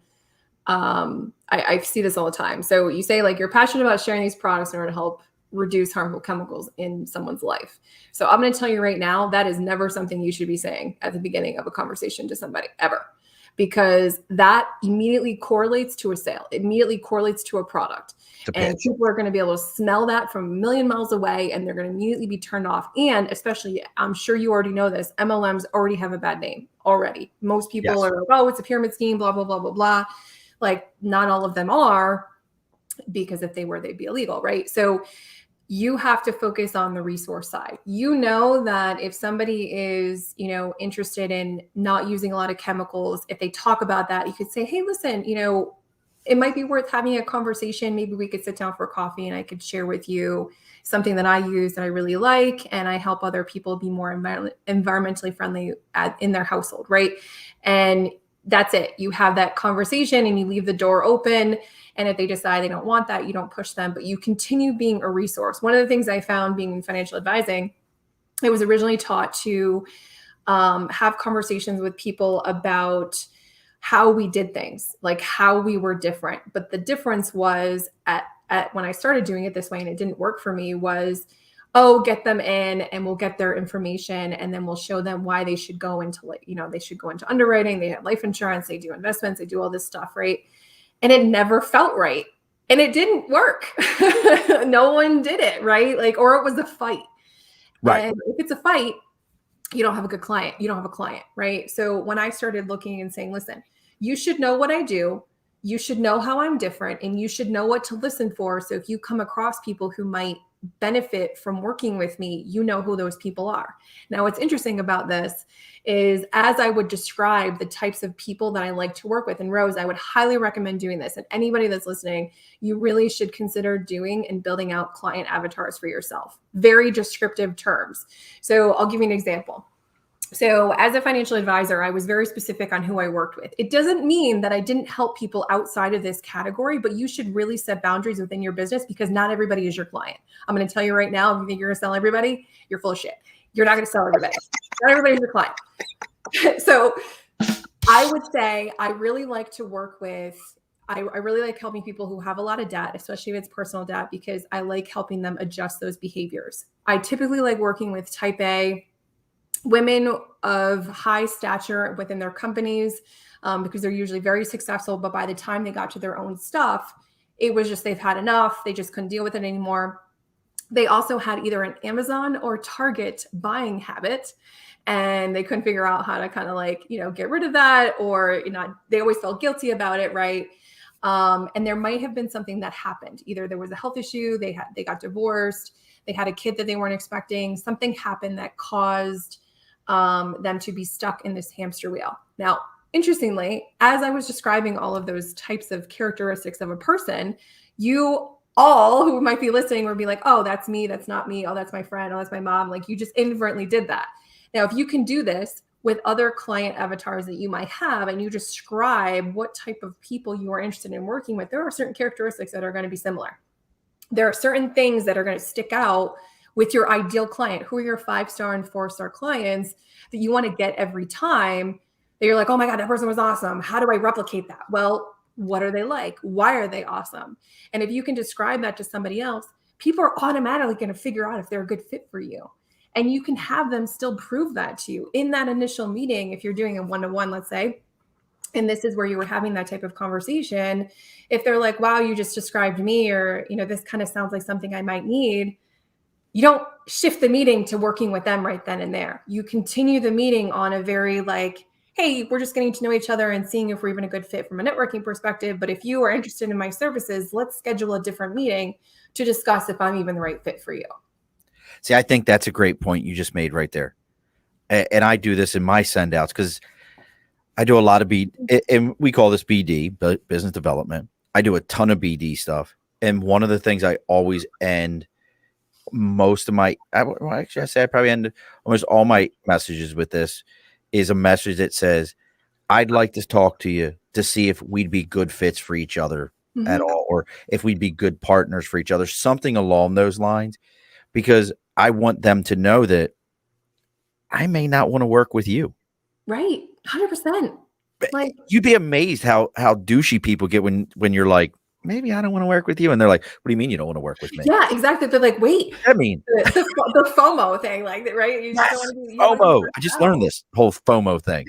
I see this all the time. So you say like, you're passionate about sharing these products in order to help reduce harmful chemicals in someone's life. So I'm going to tell you right now, that is never something you should be saying at the beginning of a conversation to somebody ever, because that immediately correlates to a sale. It immediately correlates to a product. And people are going to be able to smell that from a million miles away, and they're going to immediately be turned off. And especially, I'm sure you already know this, MLMs already have a bad name already. Most people are like, oh, it's a pyramid scheme, blah, blah, blah, blah, blah. Like not all of them are, because if they were, they'd be illegal, right? So you have to focus on the resource side. You know that if somebody is, interested in not using a lot of chemicals, if they talk about that, you could say, hey, listen, it might be worth having a conversation. Maybe we could sit down for coffee and I could share with you something that I use that I really like, and I help other people be more environmentally friendly in their household, right? And that's it. You have that conversation and you leave the door open. And if they decide they don't want that, you don't push them, but you continue being a resource. One of the things I found being in financial advising, I was originally taught to have conversations with people about how we did things, like how we were different. But the difference was at when I started doing it this way and it didn't work for me was, get them in and we'll get their information and then we'll show them why they should go into they should go into underwriting. They have life insurance, they do investments, they do all this stuff, right? And it never felt right. And it didn't work. No one did it, right? Or it was a fight. Right. And if it's a fight, you don't have a good client. You don't have a client, right? So when I started looking and saying, listen, you should know what I do. You should know how I'm different, and you should know what to listen for. So if you come across people who might benefit from working with me, you know who those people are. Now, what's interesting about this is as I would describe the types of people that I like to work with, and Rose, I would highly recommend doing this. And anybody that's listening, you really should consider doing and building out client avatars for yourself. Very descriptive terms. So I'll give you an example. So as a financial advisor, I was very specific on who I worked with. It doesn't mean that I didn't help people outside of this category, but you should really set boundaries within your business because not everybody is your client. I'm going to tell you right now, if you think you're going to sell everybody, you're full of shit. You're not going to sell everybody. Not everybody's your client. So I would say I really like to work with, I really like helping people who have a lot of debt, especially if it's personal debt, because I like helping them adjust those behaviors. I typically like working with type A women of high stature within their companies, because they're usually very successful. But by the time they got to their own stuff, it was just they've had enough. They just couldn't deal with it anymore. They also had either an Amazon or Target buying habit, and they couldn't figure out how to kind of like, get rid of that, or, they always felt guilty about it. Right. And there might have been something that happened. Either there was a health issue, they got divorced, they had a kid that they weren't expecting. Something happened that caused them to be stuck in this hamster wheel. Now, interestingly, as I was describing all of those types of characteristics of a person, you all who might be listening would be like, oh, that's me, that's not me, oh, that's my friend, oh, that's my mom. Like, you just inadvertently did that. Now, if you can do this with other client avatars that you might have, and you describe what type of people you are interested in working with, there are certain characteristics that are going to be similar. There are certain things that are going to stick out with your ideal client. Who are your 5-star and 4-star clients that you want to get every time, that you're like, oh my God, that person was awesome. How do I replicate that? Well, what are they like? Why are they awesome? And if you can describe that to somebody else, people are automatically going to figure out if they're a good fit for you. And you can have them still prove that to you in that initial meeting. If you're doing a one-to-one, let's say, and this is where you were having that type of conversation, if they're like, wow, you just described me, or, this kind of sounds like something I might need, you don't shift the meeting to working with them right then and there. You continue the meeting on a very like, hey, we're just getting to know each other and seeing if we're even a good fit from a networking perspective. But if you are interested in my services, let's schedule a different meeting to discuss if I'm even the right fit for you. See, I think that's a great point you just made right there. And I do this in my send outs because I do a lot of BD, and we call this BD, but business development. I do a ton of BD stuff. And one of the things I always end most of my, I probably end almost all my messages with this, is a message that says, I'd like to talk to you to see if we'd be good fits for each other at all, or if we'd be good partners for each other, something along those lines, because I want them to know that I may not want to work with you. Right. 100%. Like, you'd be amazed how douchey people get when you're like, maybe I don't want to work with you. And they're like, what do you mean you don't want to work with me? Yeah, exactly. They're like, wait, I mean, the FOMO thing, like, right? You just don't want to FOMO. I just learned this whole FOMO thing.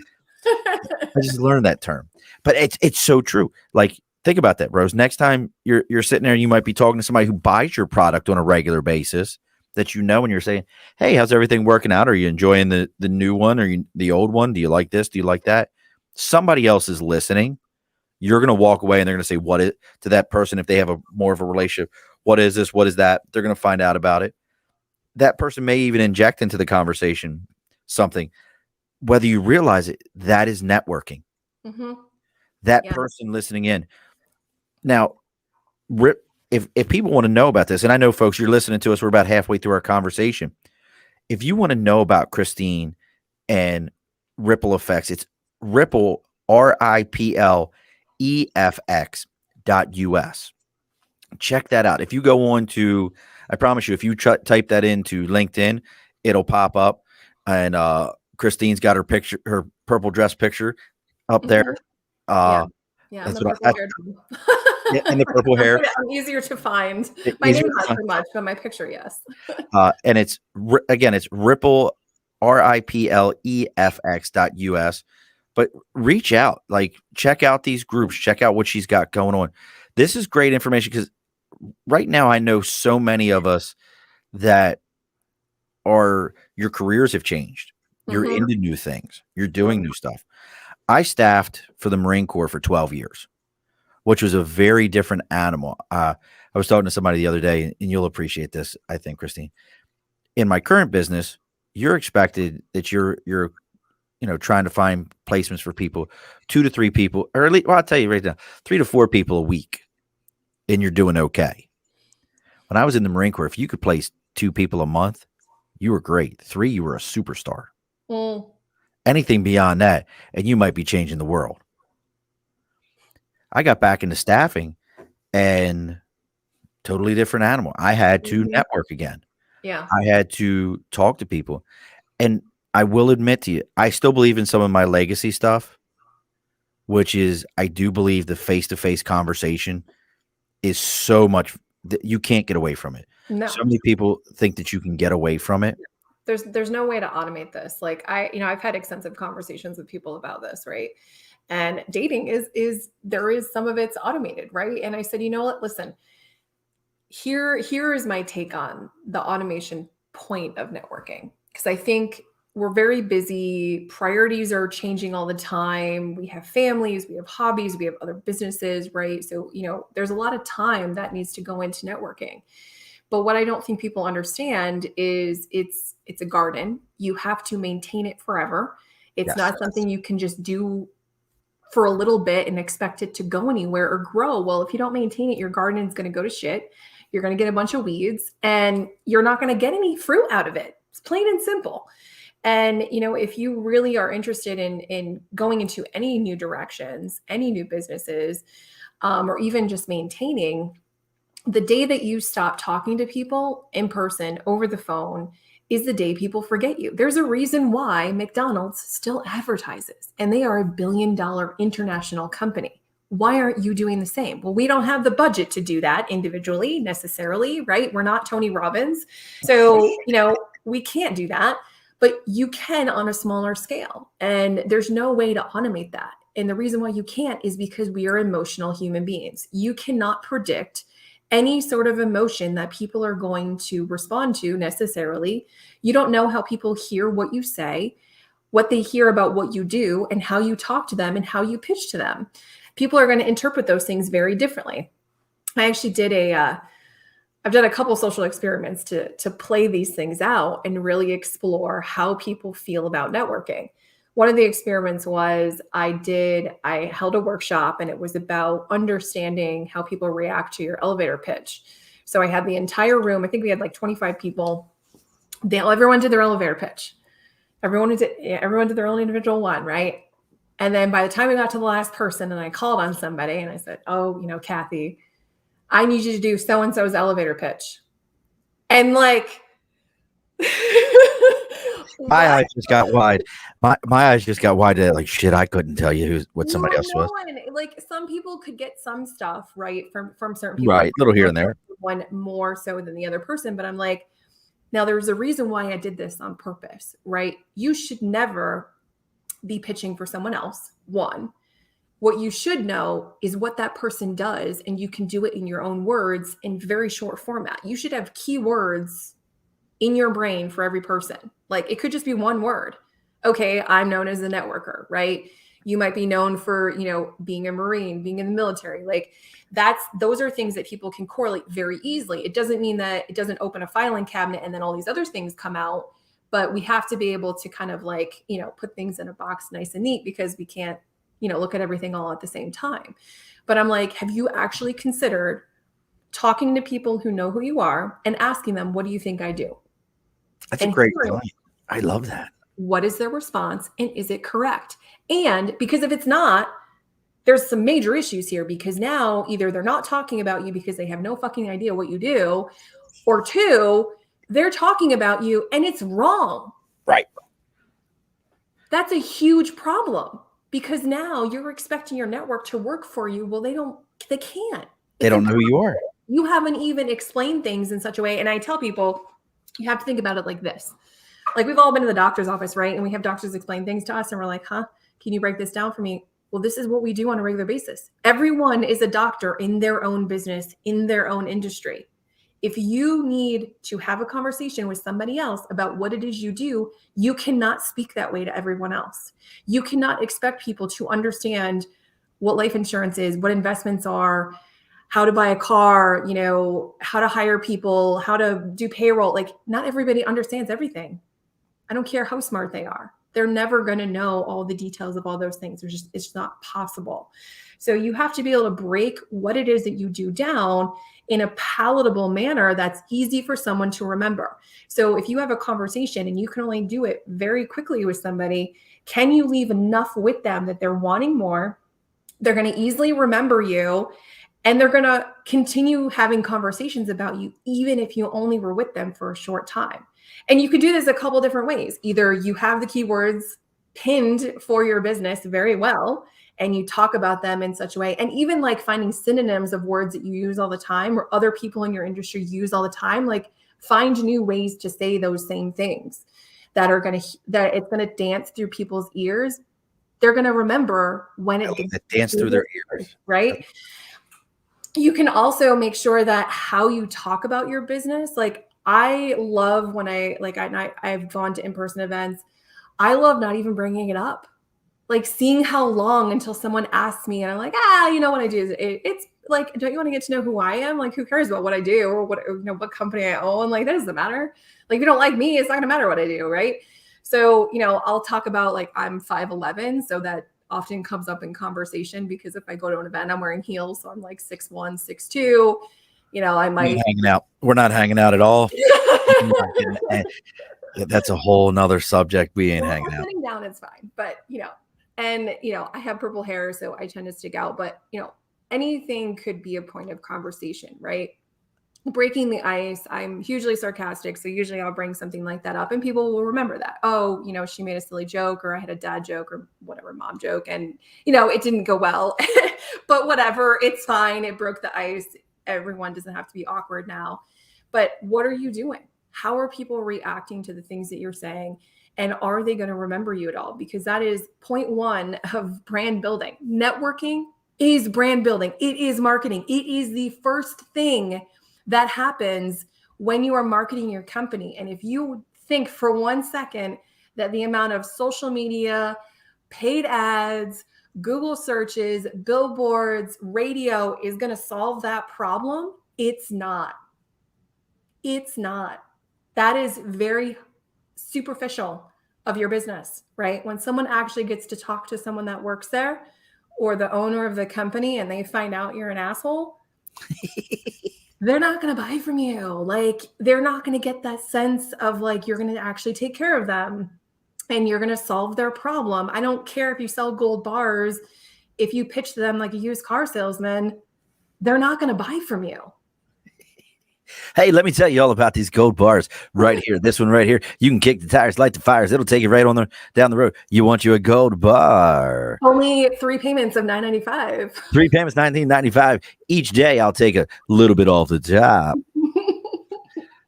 I just learned that term, but it's so true. Like, think about that, Rose. Next time you're sitting there and you might be talking to somebody who buys your product on a regular basis that and you're saying, hey, how's everything working out? Are you enjoying the new one or the old one? Do you like this? Do you like that? Somebody else is listening. You're going to walk away and they're going to say, what is to that person, if they have more of a relationship, what is this? What is that? They're going to find out about it. That person may even inject into the conversation something, whether you realize it, that is networking. That person listening in. Now, if people want to know about this, and I know, folks, you're listening to us, we're about halfway through our conversation. If you want to know about Christine and RiplEFX, it's Ripple, RiplEFX.us. Check that out. If you go on to, I promise you, if you type that into LinkedIn, it'll pop up. And Christine's got her picture, her purple dress picture up there. Yeah, that's what and the purple hair. I'm easier to find. My name not so much, but my picture, yes. And it's it's Ripple, RiplEFX.us. But reach out, like, check out these groups, check out what she's got going on. This is great information, because right now I know so many of us that your careers have changed. You're into new things. You're doing new stuff. I staffed for the Marine Corps for 12 years, which was a very different animal. I was talking to somebody the other day, and you'll appreciate this, I think, Christine. In my current business, you're expected that you're trying to find placements for people, 2 to 3 people, or at least, well, I'll tell you right now, 3 to 4 people a week, and you're doing okay. When I was in the Marine Corps, if you could place 2 people a month, you were great. 3, you were a superstar. Anything beyond that, and you might be changing the world. I got back into staffing, and totally different animal. I had to network again. Yeah. I had to talk to people. And I will admit to you, I still believe in some of my legacy stuff. which is I do believe the face-to-face conversation is so much that you can't get away from it. No. So many people think that you can get away from it. There's no way to automate this. Like I've had extensive conversations with people about this, right? And dating is there is some of it's automated, right? And I said, you know what? Listen, here is my take on the automation point of networking, because I think we're very busy. Priorities are changing all the time. We have families, we have hobbies, we have other businesses, right? So, there's a lot of time that needs to go into networking. But what I don't think people understand is it's a garden. You have to maintain it forever. It's not something you can just do for a little bit and expect it to go anywhere or grow. Well, if you don't maintain it, your garden is going to go to shit. You're going to get a bunch of weeds and you're not going to get any fruit out of it. It's plain and simple. And, if you really are interested in going into any new directions, any new businesses, or even just maintaining, the day that you stop talking to people in person over the phone is the day people forget you. There's a reason why McDonald's still advertises, and they are a $1 billion international company. Why aren't you doing the same? Well, we don't have the budget to do that individually necessarily, right? We're not Tony Robbins. So, we can't do that, but you can on a smaller scale. And there's no way to automate that. And the reason why you can't is because we are emotional human beings. You cannot predict any sort of emotion that people are going to respond to necessarily. You don't know how people hear what you say, what they hear about what you do, and how you talk to them and how you pitch to them. People are going to interpret those things very differently. I actually did I've done a couple social experiments to play these things out and really explore how people feel about networking. One of the experiments was I held a workshop, and it was about understanding how people react to your elevator pitch. So I had the entire room. I think we had like 25 people. Everyone did their elevator pitch. Everyone did their own individual one, right? And then by the time we got to the last person and I called on somebody and I said, oh, Kathy, I need you to do so-and-so's elevator pitch. And like, my eyes just got wide. My eyes just got wide. Like, shit, I couldn't tell you what somebody else was. Like, some people could get some stuff right from certain people. Right, little here and there. One more so than the other person. But I'm like, now there's a reason why I did this on purpose, right? You should never be pitching for someone else. One, what you should know is what that person does, and you can do it in your own words in very short format. You should have keywords in your brain for every person. Like, it could just be one word. Okay, I'm known as a networker, right? You might be known for, being a Marine, being in the military. Like, those are things that people can correlate very easily. It doesn't mean that it doesn't open a filing cabinet and then all these other things come out, but we have to be able to kind of like, put things in a box nice and neat, because we can't, look at everything all at the same time. But I'm like, have you actually considered talking to people who know who you are and asking them, what do you think I do? That's a great point. I love that. What is their response, and is it correct? And because if it's not, there's some major issues here, because now either they're not talking about you because they have no fucking idea what you do, or two, they're talking about you and it's wrong. Right. That's a huge problem, because now you're expecting your network to work for you. Well, they can't. They don't know who you are. You haven't even explained things in such a way. And I tell people, you have to think about it like this. Like, we've all been to the doctor's office, right? And we have doctors explain things to us and we're like, huh? Can you break this down for me? Well, this is what we do on a regular basis. Everyone is a doctor in their own business, in their own industry. If you need to have a conversation with somebody else about what it is you do, you cannot speak that way to everyone else. You cannot expect people to understand what life insurance is, what investments are, how to buy a car, how to hire people, how to do payroll. Like, not everybody understands everything. I don't care how smart they are. They're never going to know all the details of all those things. It's just not possible. So you have to be able to break what it is that you do down in a palatable manner that's easy for someone to remember. So if you have a conversation and you can only do it very quickly with somebody, can you leave enough with them that they're wanting more? They're going to easily remember you, and they're going to continue having conversations about you, even if you only were with them for a short time. And you could do this a couple different ways. Either you have the keywords pinned for your business very well, and you talk about them in such a way, and even like finding synonyms of words that you use all the time or other people in your industry use all the time, like find new ways to say those same things that it's going to dance through people's ears. They're going to remember when it dance through their ears, right? You can also make sure that how you talk about your business, like I love when I've gone to in-person events, I love not even bringing it up. Like seeing how long until someone asks me and I'm like, you know what I do? It's like, don't you want to get to know who I am? Like, who cares about what I do or what company I own? Like, that doesn't matter. Like, if you don't like me, it's not gonna matter what I do, right? So, I'll talk about like I'm 5'11", so that often comes up in conversation because if I go to an event, I'm wearing heels, so I'm like 6'1", 6'2". I might hanging out. We're not hanging out at all. That's a whole nother subject. We ain't hanging out. Sitting down, it's fine, but I have purple hair, so I tend to stick out. But anything could be a point of conversation, right? Breaking the ice. I'm hugely sarcastic, so usually I'll bring something like that up, and people will remember that. Oh, she made a silly joke, or I had a dad joke, or whatever, mom joke, and it didn't go well. But whatever, it's fine. It broke the ice. Everyone doesn't have to be awkward now. But what are you doing? How are people reacting to the things that you're saying? And are they going to remember you at all? Because that is point one of brand building. Networking is brand building. It is marketing. It is the first thing that happens when you are marketing your company. And if you think for 1 second that the amount of social media, paid ads, Google searches, billboards, radio is going to solve that problem, it's not. It's not. That is very superficial of your business, right? When someone actually gets to talk to someone that works there or the owner of the company and they find out you're an asshole, they're not going to buy from you. Like, they're not going to get that sense of like, you're going to actually take care of them and you're going to solve their problem. I don't care if you sell gold bars. If you pitch them like a used car salesman, they're not going to buy from you. Hey, let me tell you all about these gold bars right here. This one right here. You can kick the tires, light the fires. It'll take you right down the road. You want you a gold bar. Only 3 payments of $9.95. 3 payments, $19.95. Each day I'll take a little bit off the top.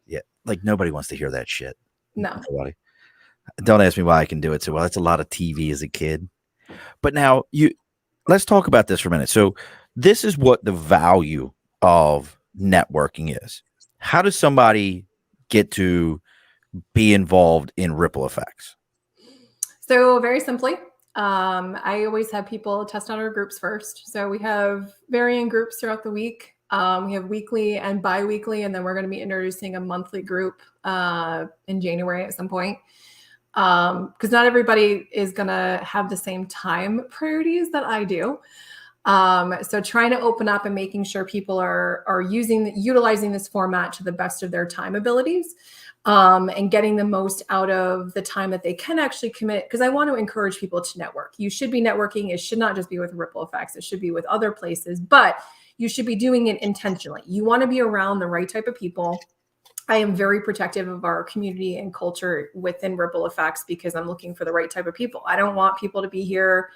Yeah, like nobody wants to hear that shit. No. Nobody. Don't ask me why I can do it so well. That's a lot of TV as a kid. But now let's talk about this for a minute. So this is what the value of networking is. How does somebody get to be involved in RiplEFX? So very simply, I always have people test out our groups first. So we have varying groups throughout the week. We have weekly and bi-weekly, and then we're going to be introducing a monthly group in January at some point. Because not everybody is going to have the same time priorities that I do. So trying to open up and making sure people are utilizing this format to the best of their time abilities, and getting the most out of the time that they can actually commit. Because I want to encourage people to network. You should be networking. It should not just be with RiplEFX. It should be with other places, but you should be doing it intentionally. You want to be around the right type of people. I am very protective of our community and culture within RiplEFX because I'm looking for the right type of people. I don't want people to be here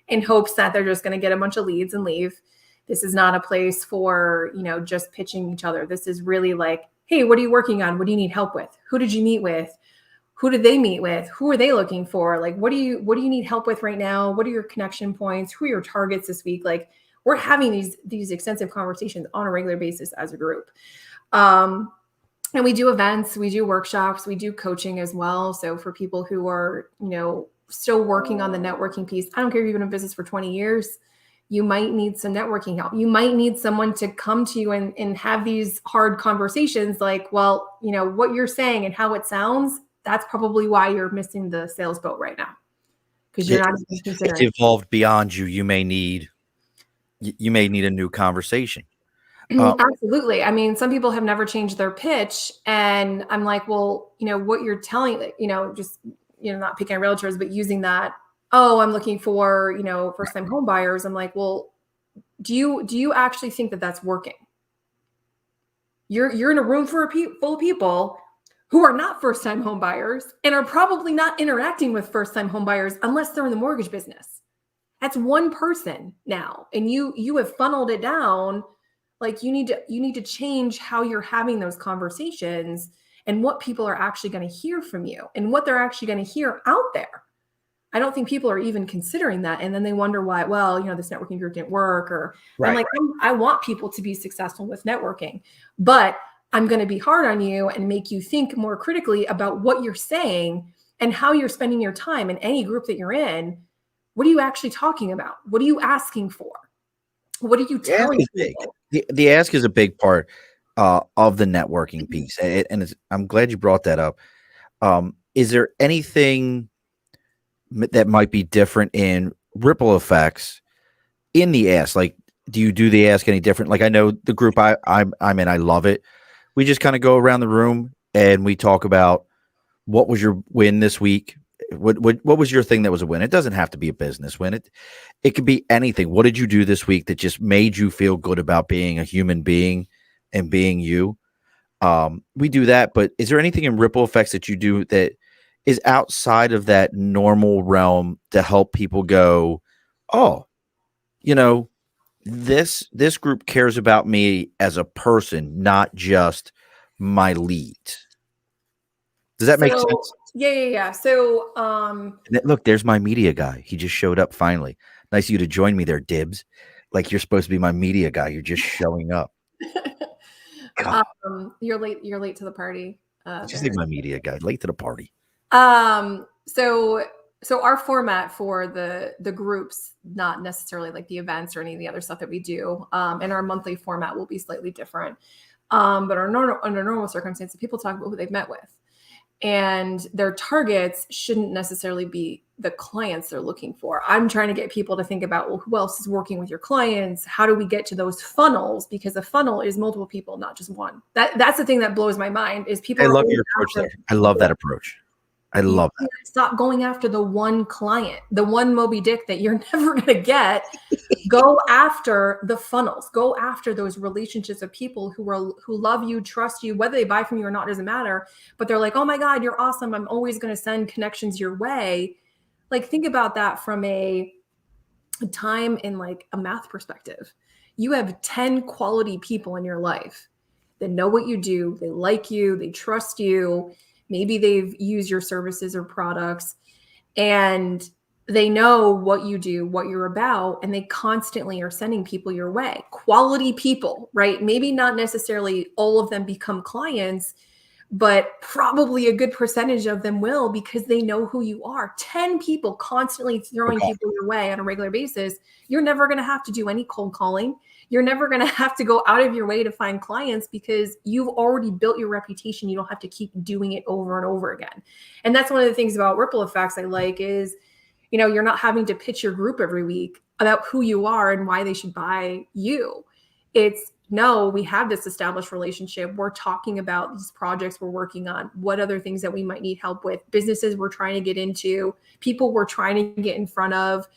in hopes that they're just going to get a bunch of leads and leave. This is not a place for, just pitching each other. This is really like, hey, what are you working on? What do you need help with? Who did you meet with? Who did they meet with? Who are they looking for? Like, what do you need help with right now? What are your connection points? Who are your targets this week? Like, we're having these extensive conversations on a regular basis as a group. And we do events, we do workshops, we do coaching as well. So for people who are, still working on the networking piece, I don't care if you've been in business for 20 years, you might need some networking help. You might need someone to come to you and have these hard conversations like, well, what you're saying and how it sounds, that's probably why you're missing the sales boat right now. Because you're not considering. It's evolved beyond you. You may need a new conversation. Absolutely. I mean, some people have never changed their pitch. And I'm like, well, what you're telling, just, not picking on realtors, but using that, oh, I'm looking for, first time home buyers. I'm like, well, do you actually think that that's working? You're in a room full of people who are not first-time home buyers and are probably not interacting with first-time home buyers unless they're in the mortgage business. That's one person now, and you have funneled it down. Like you need to change how you're having those conversations and what people are actually going to hear from you and what they're actually going to hear out there. I don't think people are even considering that. And then they wonder why, well, this networking group didn't work, or Right. I'm like, I want people to be successful with networking, but I'm going to be hard on you and make you think more critically about what you're saying and how you're spending your time in any group that you're in. What are you actually talking about? What are you asking for? What are you telling people? The ask is a big part of the networking piece. And I'm glad you brought that up. Is there anything that might be different in RiplEFX in the ask? Like, do you do the ask any different? Like, I know the group I'm in, I love it. We just kind of go around the room and we talk about what was your win this week. What was your thing that was a win? It doesn't have to be a business win. It could be anything. What did you do this week that just made you feel good about being a human being and being you? We do that, but is there anything in RiplEFX that you do that is outside of that normal realm to help people go, oh, this group cares about me as a person, not just my leads. Does that make sense? Yeah. So, Look, there's my media guy. He just showed up finally. Nice of you to join me there, Dibs. Like you're supposed to be my media guy. You're just showing up. You're late to the party. Just like my media guy, late to the party. So our format for the groups, not necessarily like the events or any of the other stuff that we do, and our monthly format will be slightly different. But under normal circumstances, people talk about who they've met with. And their targets shouldn't necessarily be the clients they're looking for. I'm trying to get people to think about, well, who else is working with your clients? How do we get to those funnels? Because a funnel is multiple people, not just one. That's the thing that blows my mind is people. I love your approach there. I love that approach. I love that. Stop going after the one client, the one Moby Dick that you're never going to get. Go after the funnels. Go after those relationships of people who love you, trust you, whether they buy from you or not doesn't matter. But they're like, oh my God, you're awesome. I'm always going to send connections your way. Like think about that from a time in like a math perspective. You have 10 quality people in your life that know what you do. They like you. They trust you. Maybe they've used your services or products and they know what you do, what you're about, and they constantly are sending people your way. Quality people, right? Maybe not necessarily all of them become clients, but probably a good percentage of them will because they know who you are. 10 people constantly throwing people your way on a regular basis. You're never going to have to do any cold calling. You're never going to have to go out of your way to find clients because you've already built your reputation. You don't have to keep doing it over and over again. And that's one of the things about RiplEFX I like is, you're not having to pitch your group every week about who you are and why they should buy you. It's no, we have this established relationship. We're talking about these projects we're working on, what other things that we might need help with, businesses we're trying to get into, people we're trying to get in front of,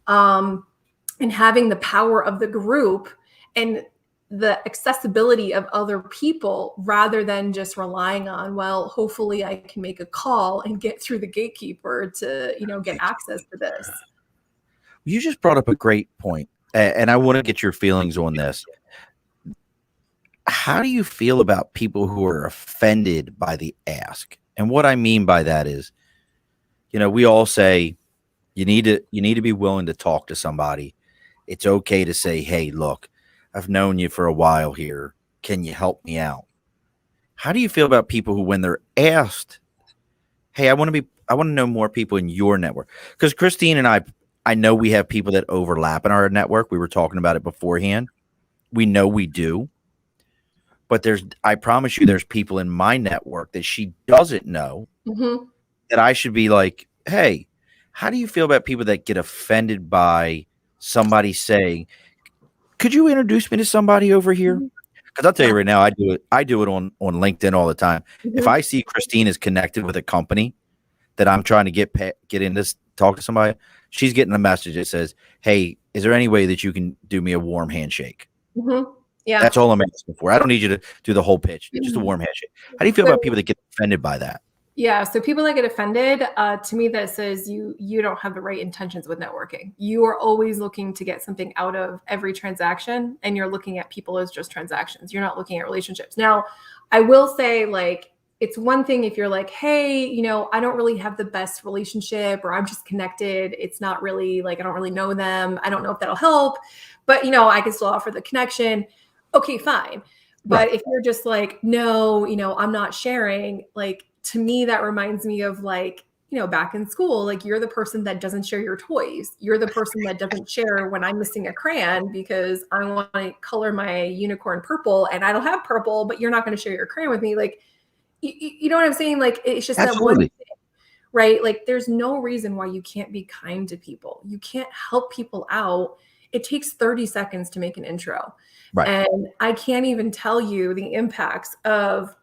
and having the power of the group and the accessibility of other people rather than just relying on, well, hopefully I can make a call and get through the gatekeeper to, get access to this. You just brought up a great point, and I want to get your feelings on this. How do you feel about people who are offended by the ask? And what I mean by that is, we all say you need to be willing to talk to somebody. It's okay to say, hey, look, I've known you for a while here. Can you help me out? How do you feel about people who, when they're asked, hey, I want to know more people in your network? Because Christine and I know we have people that overlap in our network. We were talking about it beforehand. We know we do. But I promise you, there's people in my network that she doesn't know that I should be like, hey, how do you feel about people that get offended by somebody saying, could you introduce me to somebody over here? Because I'll tell you right now, I do it on LinkedIn all the time. If I see Christine is connected with a company that I'm trying to get in this, talk to somebody, she's getting a message that says, hey, is there any way that you can do me a warm handshake? Yeah. That's all I'm asking for. I don't need you to do the whole pitch. Just a warm handshake. How do you feel about people that get offended by that? Yeah, so people that get offended, to me, that says you don't have the right intentions with networking. You are always looking to get something out of every transaction, and you're looking at people as just transactions. You're not looking at relationships. Now, I will say, like, it's one thing if you're like, hey, I don't really have the best relationship, or I'm just connected. It's not really like I don't really know them. I don't know if that'll help, but I can still offer the connection. Okay, fine. But if you're just like, no, I'm not sharing, like, to me, that reminds me of like, back in school, like you're the person that doesn't share your toys. You're the person that doesn't share when I'm missing a crayon because I want to color my unicorn purple and I don't have purple, but you're not going to share your crayon with me. Like, you know what I'm saying? Like, it's just that one thing, right? Like, there's no reason why you can't be kind to people. You can't help people out. It takes 30 seconds to make an intro. Right. And I can't even tell you the impacts of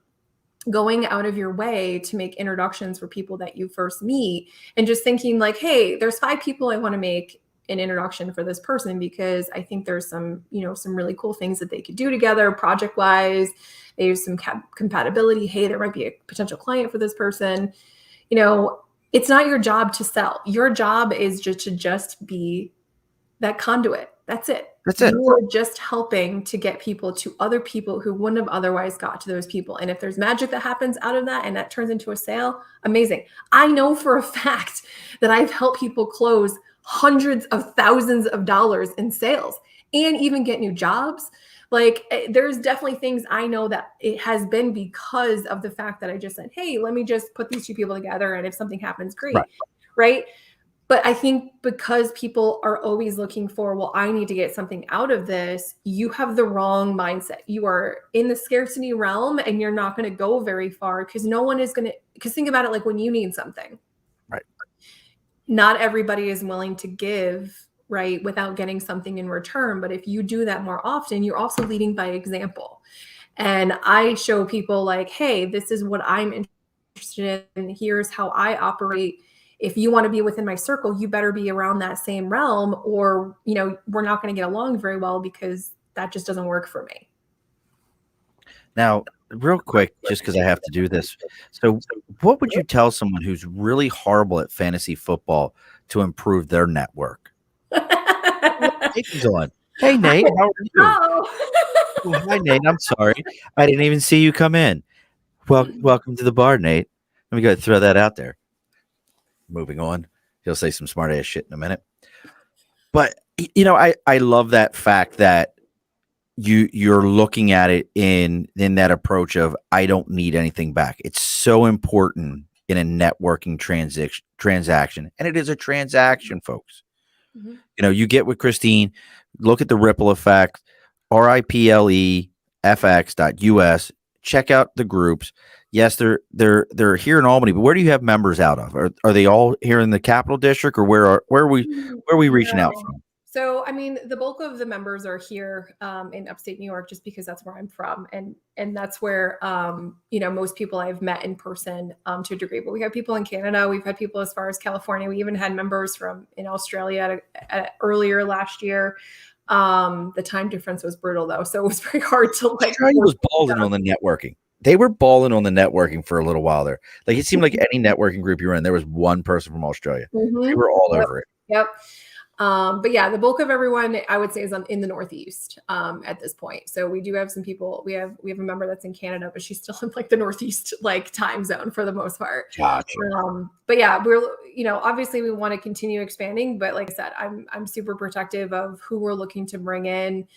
going out of your way to make introductions for people that you first meet and just thinking like, hey, there's 5 people I want to make an introduction for this person because I think there's some really cool things that they could do together project wise. There's some compatibility. Hey, there might be a potential client for this person. It's not your job to sell. Your job is just to be that conduit. That's it. You are just helping to get people to other people who wouldn't have otherwise got to those people. And if there's magic that happens out of that and that turns into a sale, amazing. I know for a fact that I've helped people close hundreds of thousands of dollars in sales and even get new jobs. Like, there's definitely things I know that it has been because of the fact that I just said, hey, let me just put these 2 people together. And if something happens, great. Right? But I think because people are always looking for, well, I need to get something out of this, you have the wrong mindset. You are in the scarcity realm and you're not going to go very far because no one is going to, because think about it, like when you need something, right? Not everybody is willing to give, right, without getting something in return. But if you do that more often, you're also leading by example. And I show people like, hey, this is what I'm interested in. Here's how I operate. If you want to be within my circle, you better be around that same realm or, we're not going to get along very well because that just doesn't work for me. Now, real quick, just because I have to do this. So what would you tell someone who's really horrible at fantasy football to improve their network? Nathan's on. Hey, Nate, how are you? Oh, hi, Nate. I'm sorry. I didn't even see you come in. Well, welcome to the bar, Nate. Let me go throw that out there. Moving on. He'll say some smart ass shit in a minute. But I love that fact that you're looking at it in that approach of I don't need anything back. It's so important in a networking transaction. And it is a transaction, folks. Mm-hmm. You get with Christine, look at the RiplEFX, RiplEFX.us, check out the groups. Yes, they're here in Albany, but where do you have members out of? Are they all here in the Capital District, or where are we reaching out from? So, I mean, the bulk of the members are here in upstate New York, just because that's where I'm from, and that's where most people I've met in person to a degree. But we have people in Canada, we've had people as far as California. We even had members in Australia earlier last year. The time difference was brutal though, so it was very hard to like. Australia was balling on the networking. They were balling on the networking for a little while there. Like, it seemed like any networking group you were in, there was one person from Australia. Mm-hmm. They were all over it. Yep. But yeah, the bulk of everyone I would say is in the Northeast at this point. So we do have some people. We have a member that's in Canada, but she's still in like the Northeast like time zone for the most part. Gotcha. But yeah, we're obviously we want to continue expanding, but like I said, I'm super protective of who we're looking to bring in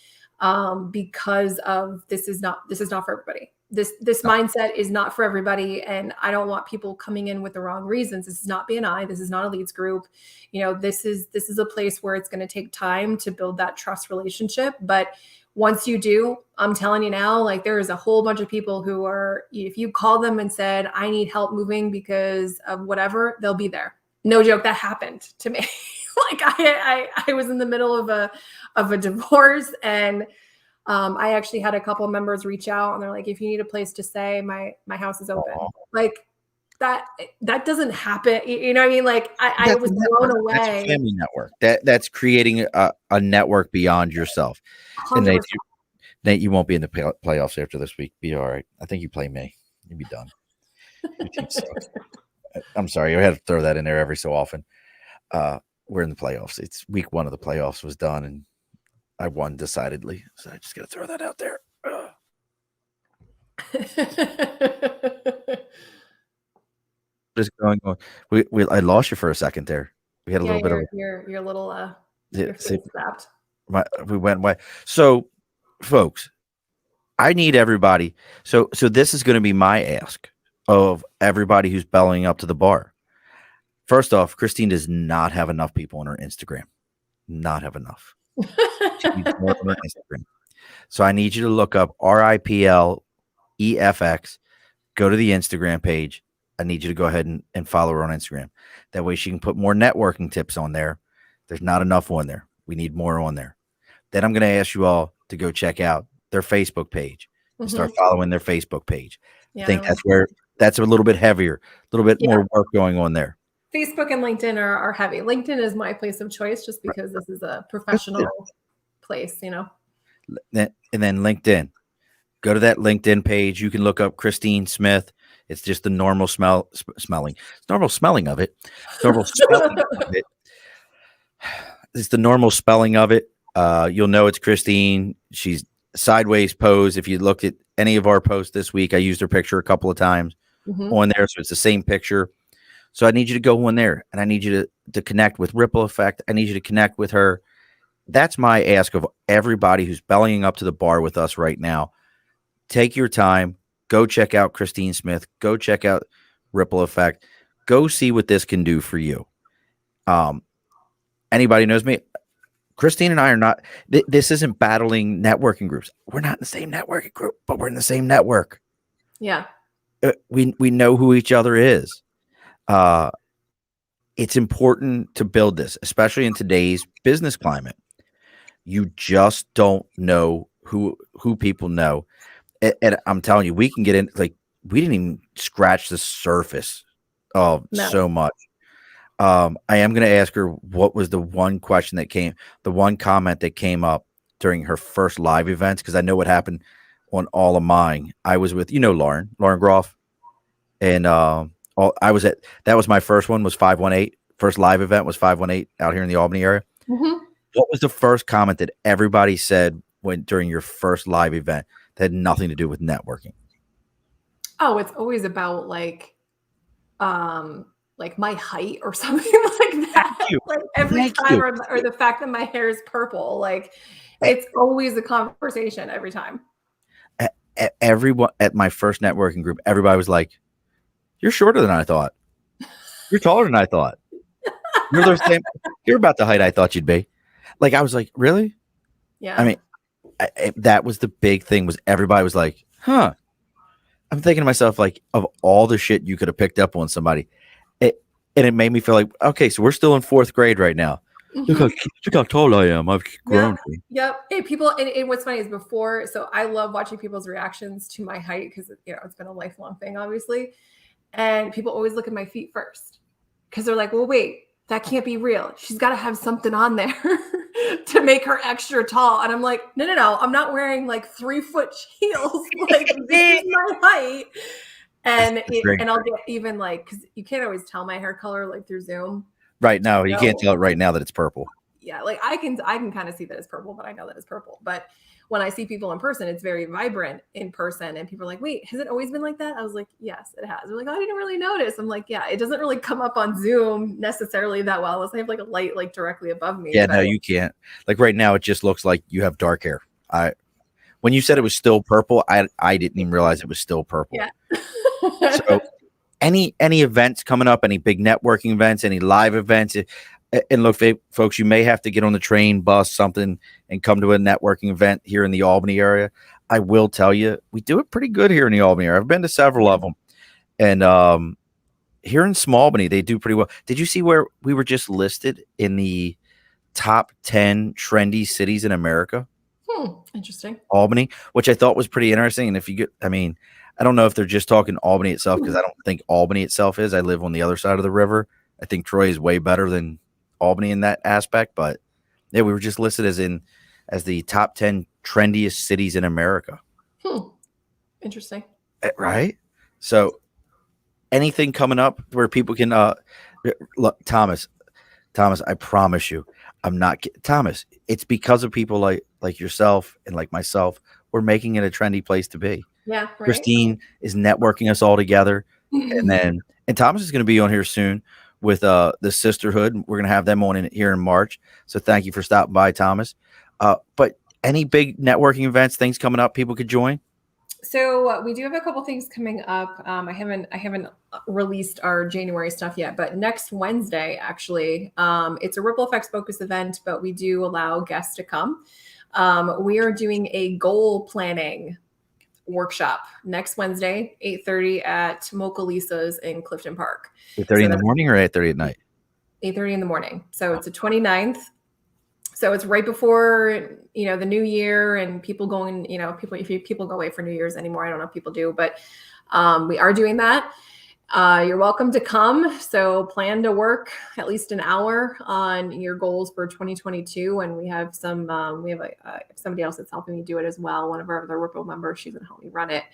because of this is not for everybody. This mindset is not for everybody. And I don't want people coming in with the wrong reasons. This is not BNI. This is not a leads group. This is a place where it's going to take time to build that trust relationship. But once you do, I'm telling you now, like there is a whole bunch of people who are, if you call them and said, I need help moving because of whatever, they'll be there. No joke. That happened to me. Like I was in the middle of a divorce, and I actually had a couple of members reach out and they're like, if you need a place to stay, my house is open. Like that doesn't happen. You know what I mean? Like I was blown away. That's a family network. That's creating a network beyond yourself. 100%. And Nate, you won't be in the playoffs after this week. Be all right. I think you play me. You'll be done. Your team sucks. I'm sorry. I had to throw that in there every so often. We're in the playoffs. It's week 1 of the playoffs was done, and I won decidedly. So I just got to throw that out there. Just going on. I lost you for a second there. We had a little bit of your little your face snapped. We went away. So, folks, I need everybody. So this is going to be my ask of everybody who's bellying up to the bar. First off, Christine does not have enough people on her Instagram. Not have enough. She needs more on her Instagram. So I need you to look up RiplEFX. Go to the Instagram page. I need you to go ahead and follow her on Instagram. That way she can put more networking tips on there. There's not enough on there. We need more on there. Then I'm going to ask you all to go check out their Facebook page and start following their Facebook page. Yeah, I think that's a little bit heavier, a little bit more work going on there. Facebook and LinkedIn are heavy. LinkedIn is my place of choice just because this is a professional place, you know. And then LinkedIn. Go to that LinkedIn page. You can look up Christine Smith. It's just the normal smelling. Normal smelling of it. Normal spelling of it. It's the normal spelling of it. You'll know it's Christine. She's sideways pose. If you looked at any of our posts this week, I used her picture a couple of times on there. So it's the same picture. So I need you to go on there, and I need you to connect with RiplEFX. I need you to connect with her. That's my ask of everybody who's bellying up to the bar with us right now. Take your time. Go check out Christine Smith. Go check out RiplEFX. Go see what this can do for you. Anybody knows me? Christine and I are not. This isn't battling networking groups. We're not in the same networking group, but we're in the same network. Yeah. We know who each other is. It's important to build this, especially in today's business climate. You just don't know who people know. And I'm telling you, we can get in, like, we didn't even scratch the surface of so much. I am going to ask her what was the one question that the one comment that came up during her first live events, because I know what happened on all of mine. I was with, Lauren Groff, and that was my first one, was 518. First live event was 518 out here in the Albany area. What was the first comment that everybody said during your first live event that had nothing to do with networking? Oh, it's always about like my height or something like that. Like every time, or the fact that my hair is purple. Like it's always a conversation every time. Everyone at my first networking group, everybody was like, "You're shorter than I thought. You're taller than I thought. You're the same. You're about the height I thought you'd be." Like, I was like, "Really?" Yeah. I mean, that was the big thing, was everybody was like, "Huh." I'm thinking to myself, like, of all the shit you could have picked up on somebody, and it made me feel like, okay, so we're still in 4th grade right now. Look how tall I am. I've grown. Yep. Hey, people, and what's funny is before, so I love watching people's reactions to my height because it's been a lifelong thing, obviously. And people always look at my feet first because they're like, well, wait, that can't be real. She's got to have something on there to make her extra tall. And I'm like, no, I'm not wearing like 3-foot heels. Like, this is my height. And I'll get even like, because you can't always tell my hair color like through Zoom. Right now, you can't tell it right now that it's purple. Yeah, like I can kind of see that it's purple, but I know that it's purple. But when I see people in person, it's very vibrant in person. And people are like, wait, has it always been like that? I was like, yes, it has. They're like, oh, I didn't really notice. I'm like, yeah, it doesn't really come up on Zoom necessarily that well unless I have like a light like directly above me. Yeah, no, you can't. Like right now, it just looks like you have dark hair. When you said it was still purple, I didn't even realize it was still purple. Yeah. So any events coming up, any big networking events, any live events, and look, folks, you may have to get on the train, bus, something, and come to a networking event here in the Albany area. I will tell you, we do it pretty good here in the Albany area. I've been to several of them, and here in Small Albany, they do pretty well. Did you see where we were just listed in the top 10 trendy cities in America? Interesting. Albany, which I thought was pretty interesting. And if you get, I don't know if they're just talking Albany itself, because I don't think Albany itself is. I live on the other side of the river. I think Troy is way better than Albany in that aspect. But yeah, we were just listed as the top 10 trendiest cities in America. Interesting. Right? So anything coming up where people can look, Thomas, I promise you, I'm not Thomas. It's because of people like yourself and like myself. We're making it a trendy place to be. Yeah, right. Christine is networking us all together, and Thomas is going to be on here soon with the sisterhood. We're going to have them on here in March. So thank you for stopping by, Thomas. But any big networking events, things coming up, people could join. So we do have a couple things coming up. I haven't released our January stuff yet, but next Wednesday, actually, it's a RiplEFX focus event, but we do allow guests to come. We are doing a goal planning workshop next Wednesday, 8:30 at Mocha Lisa's in Clifton Park. 8:30 in the morning or 8:30 at night? 8:30 in the morning. So it's the 29th. So it's right before, the new year and people going, people go away for New Year's anymore. I don't know if people do, but we are doing that. You're welcome to come. So plan to work at least an hour on your goals for 2022. And we have somebody else that's helping me do it as well. One of our other Ripple members, she's going to help me run it.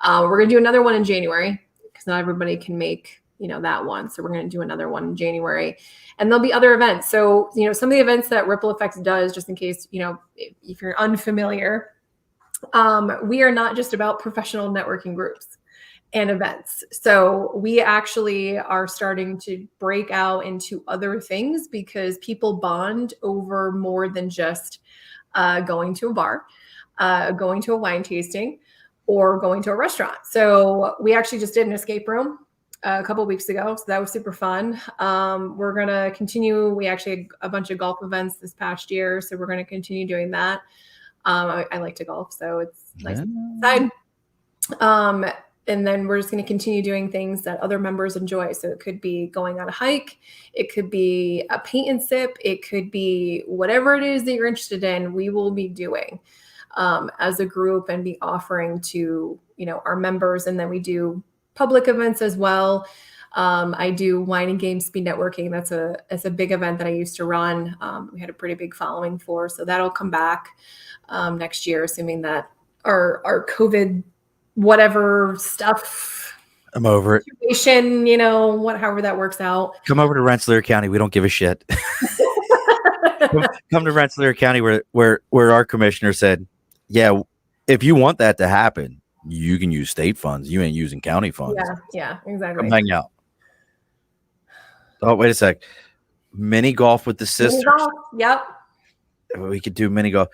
We're going to do another one in January because not everybody can make that one. So we're going to do another one in January, and there'll be other events. So, some of the events that RiplEFX does, just in case, if you're unfamiliar, we are not just about professional networking groups and events. So we actually are starting to break out into other things because people bond over more than just going to a bar, going to a wine tasting, or going to a restaurant. So we actually just did an escape room a couple of weeks ago. So that was super fun. We're going to continue. We actually had a bunch of golf events this past year. So we're going to continue doing that. I like to golf, so it's nice side. And then we're just going to continue doing things that other members enjoy. So it could be going on a hike. It could be a paint and sip. It could be whatever it is that you're interested in, we will be doing as a group and be offering to, our members. And then we do public events as well. I do wine and game speed networking. That's a big event that I used to run. We had a pretty big following for, so that'll come back next year, assuming that our COVID whatever stuff. I'm over it. Situation, however that works out. Come over to Rensselaer County. We don't give a shit. Come to Rensselaer County where our commissioner said, yeah, if you want that to happen, you can use state funds. You ain't using county funds. Yeah, exactly. Come hang out. Oh, wait a sec. Mini golf with the sisters. Yep. We could do mini golf.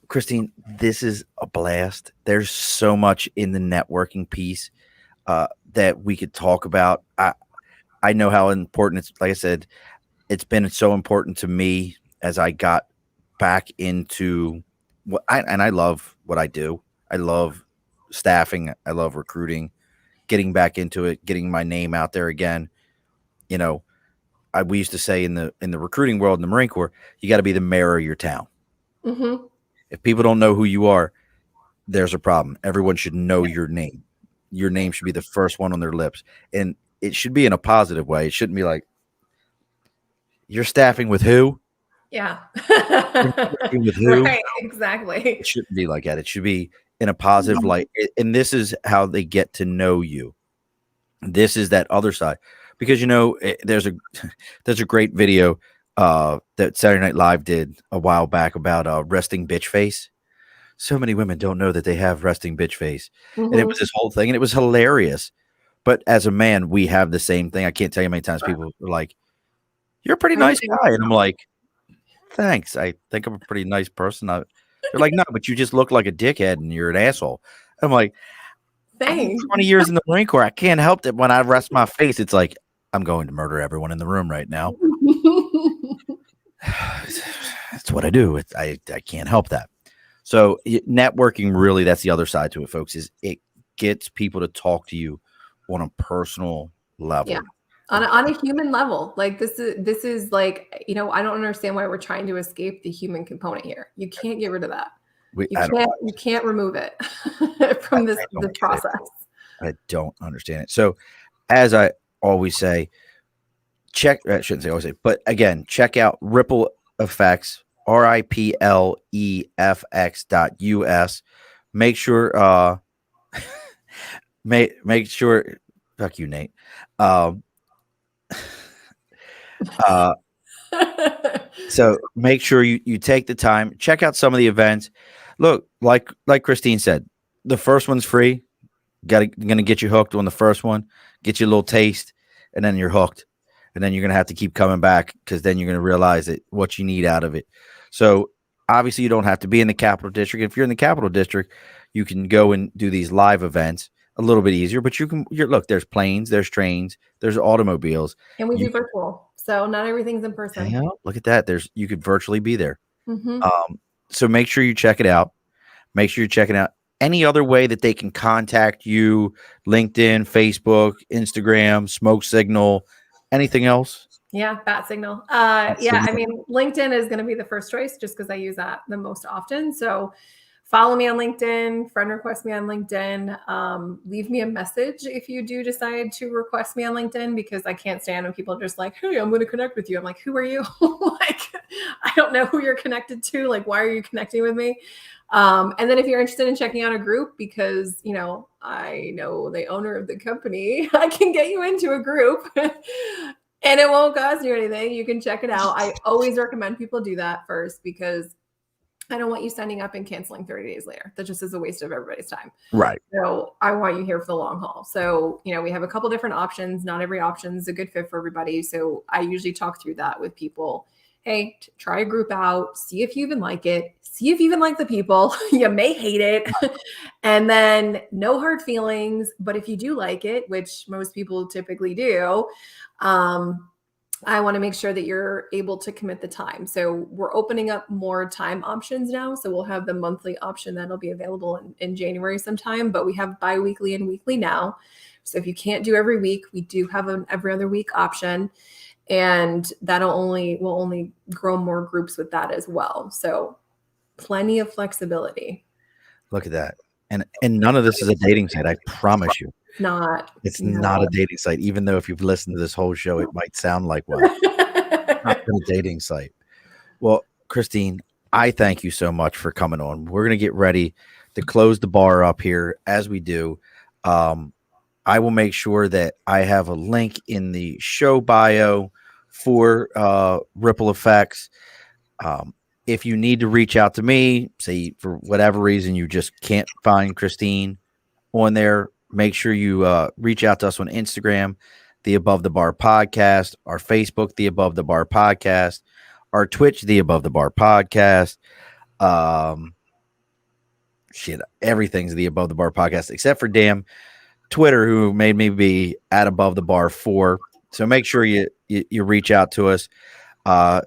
Christine, this is a blast. There's so much in the networking piece that we could talk about. I know how important it's, like I said, it's been so important to me as I got back into and I love what I do. I love staffing. I love recruiting, getting back into it, getting my name out there again. We used to say in the recruiting world in the Marine Corps, you got to be the mayor of your town. Mm-hmm. If people don't know who you are, there's a problem. Everyone should know your name. Your name should be the first one on their lips. And it should be in a positive way. It shouldn't be like, you're staffing with who? Yeah. With who? Right, exactly. It shouldn't be like that. It should be in a positive light. And this is how they get to know you. This is that other side. Because, there's a great video that Saturday Night Live did a while back about resting bitch face. So many women don't know that they have resting bitch face. Mm-hmm. And it was this whole thing, and it was hilarious. But as a man, we have the same thing. I can't tell you how many times people are like, you're a pretty nice guy. And I'm like, thanks. I think I'm a pretty nice person. They're like, no, but you just look like a dickhead and you're an asshole. I'm like, thanks. 20 years in the Marine Corps. I can't help it. When I rest my face, it's like, I'm going to murder everyone in the room right now. That's what I do. I can't help that. So networking, really, that's the other side to it, folks, is it gets people to talk to you on a personal level. Yeah. On a human level. Like this is like, I don't understand why we're trying to escape the human component here. You can't get rid of that. You can't remove it from this process. I don't understand it. So as I always say, I shouldn't say always say, but again, check out RiplEFX RiplEFX.us. Make sure make sure, fuck you, Nate. Um so make sure you take the time, check out some of the events. Look, like Christine said, the first one's free. Gonna get you hooked on the first one, get you a little taste, and then you're hooked. And then you're gonna have to keep coming back because then you're gonna realize that what you need out of it. So obviously you don't have to be in the Capital District. If you're in the Capital District, you can go and do these live events a little bit easier. But look, there's planes, there's trains, there's automobiles. And we do virtual. So not everything's in person. Yeah, look at that. You could virtually be there. Mm-hmm. So make sure you check it out. Make sure you're checking out any other way that they can contact you: LinkedIn, Facebook, Instagram, Smoke Signal, anything else? Yeah, Bat Signal. Signal. I mean, LinkedIn is going to be the first choice just because I use that the most often. So follow me on LinkedIn, friend request me on LinkedIn. Leave me a message if you do decide to request me on LinkedIn, because I can't stand when people are just like, hey, I'm going to connect with you. I'm like, who are you? Like, I don't know who you're connected to. Like, why are you connecting with me? And then if you're interested in checking out a group, because, you know, I know the owner of the company, I can get you into a group and it won't cost you anything. You can check it out. I always recommend people do that first, because I don't want you signing up and canceling 30 days later. That just is a waste of everybody's time. Right. So I want you here for the long haul. So, you know, we have a couple different options. Not every option is a good fit for everybody. So I usually talk through that with people. Hey, try a group out, see if you even like it, see if you even like the people. You may hate it. And then no hard feelings. But if you do like it, which most people typically do, I want to make sure that you're able to commit the time. So we're opening up more time options now. So we'll have the monthly option that'll be available in January sometime, but we have bi-weekly and weekly now. So if you can't do every week, we do have an every other week option, and will only grow more groups with that as well. So plenty of flexibility. Look at that. And none of this is a dating site, I promise you. It's not a dating site, even though if you've listened to this whole show, it might sound like one. It's not a dating site. Well, Christine, I thank you so much for coming on. We're going to get ready to close the bar up here. As we do, I will make sure that I have a link in the show bio for RiplEFX. If you need to reach out to me, say for whatever reason you just can't find Christine on there, make sure you reach out to us on Instagram, the Above the Bar Podcast, our Facebook, the Above the Bar Podcast, our Twitch, the Above the Bar Podcast. Everything's the Above the Bar Podcast, except for damn Twitter, who made me be at Above the Bar 4. So make sure you reach out to us.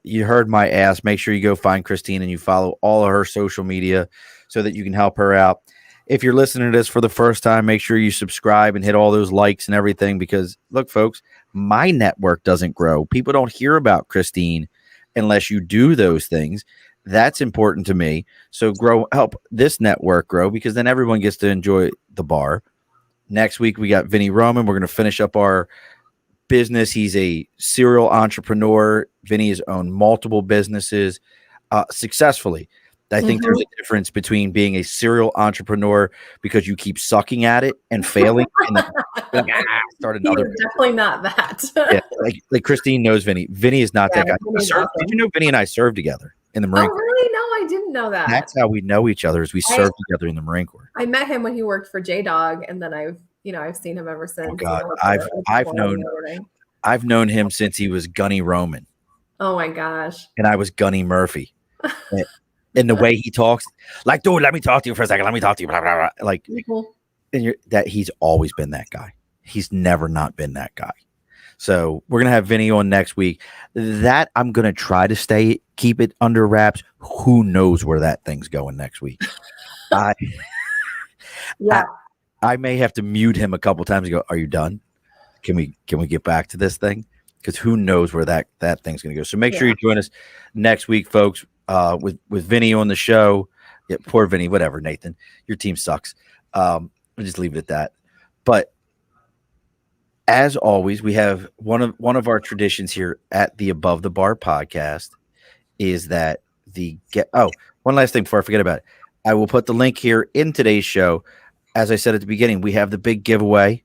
You heard my ask. Make sure you go find Christine and you follow all of her social media so that you can help her out. If you're listening to this for the first time, make sure you subscribe and hit all those likes and everything, because look, folks, my network doesn't grow. People don't hear about Christine unless you do those things. That's important to me. So help this network grow, because then everyone gets to enjoy the bar. Next week, we got Vinny Roman. We're going to finish up our business. He's a serial entrepreneur. Vinny has owned multiple businesses successfully. I think there's a difference between being a serial entrepreneur because you keep sucking at it and failing, and then start another. He's definitely not that. Yeah, like Christine knows Vinny. Vinny is not that guy. Awesome. Did you know Vinny and I served together in the Marine Corps? Oh, really? No, I didn't know that. That's how we know each other, is we served together in the Marine Corps. I met him when he worked for J-Dog, and then I've seen him ever since. Oh God, I've known him since he was Gunny Roman. Oh my gosh. And I was Gunny Murphy. And the way he talks, like, dude, let me talk to you for a second. Let me talk to you. Blah, blah, blah. Like, and he's always been that guy. He's never not been that guy. So we're going to have Vinny on next week. That I'm going to try to keep it under wraps. Who knows where that thing's going next week? I may have to mute him a couple times and go, are you done? Can we get back to this thing? Because who knows where that thing's going to go. So make sure you join us next week, folks. With Vinny on the show. Yeah, poor Vinny, whatever, Nathan. Your team sucks. We'll just leave it at that. But as always, we have one of our traditions here at the Above the Bar podcast is that one last thing before I forget about it. I will put the link here in today's show. As I said at the beginning, we have the big giveaway.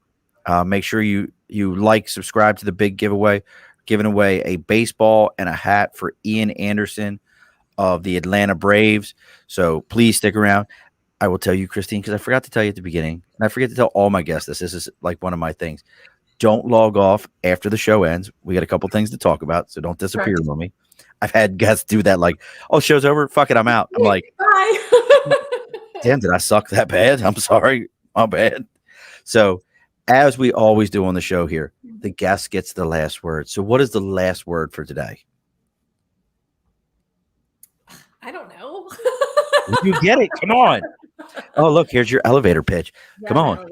Make sure you subscribe to the big giveaway, giving away a baseball and a hat for Ian Anderson of the Atlanta Braves. So please stick around. I will tell you, Christine, because I forgot to tell you at the beginning, and I forget to tell all my guests this. This is like one of my things. Don't log off after the show ends. We got a couple things to talk about, so don't disappear on me. I've had guests do that, like, "Oh, show's over. Fuck it, I'm out." I'm like, bye. Damn, did I suck that bad? I'm sorry, my bad. So, as we always do on the show here, the guest gets the last word. So, what is the last word for today? I don't know. You get it. Come on. Oh, look, here's your elevator pitch. Come on.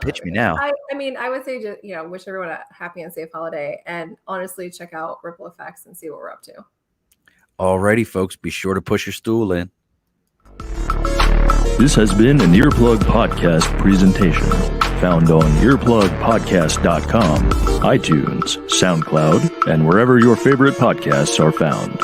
Pitch me now. I mean, I would say just, wish everyone a happy and safe holiday, and honestly check out RiplEFX and see what we're up to. Alrighty, folks, be sure to push your stool in. This has been an Earplug Podcast presentation, found on earplugpodcast.com, iTunes, SoundCloud, and wherever your favorite podcasts are found.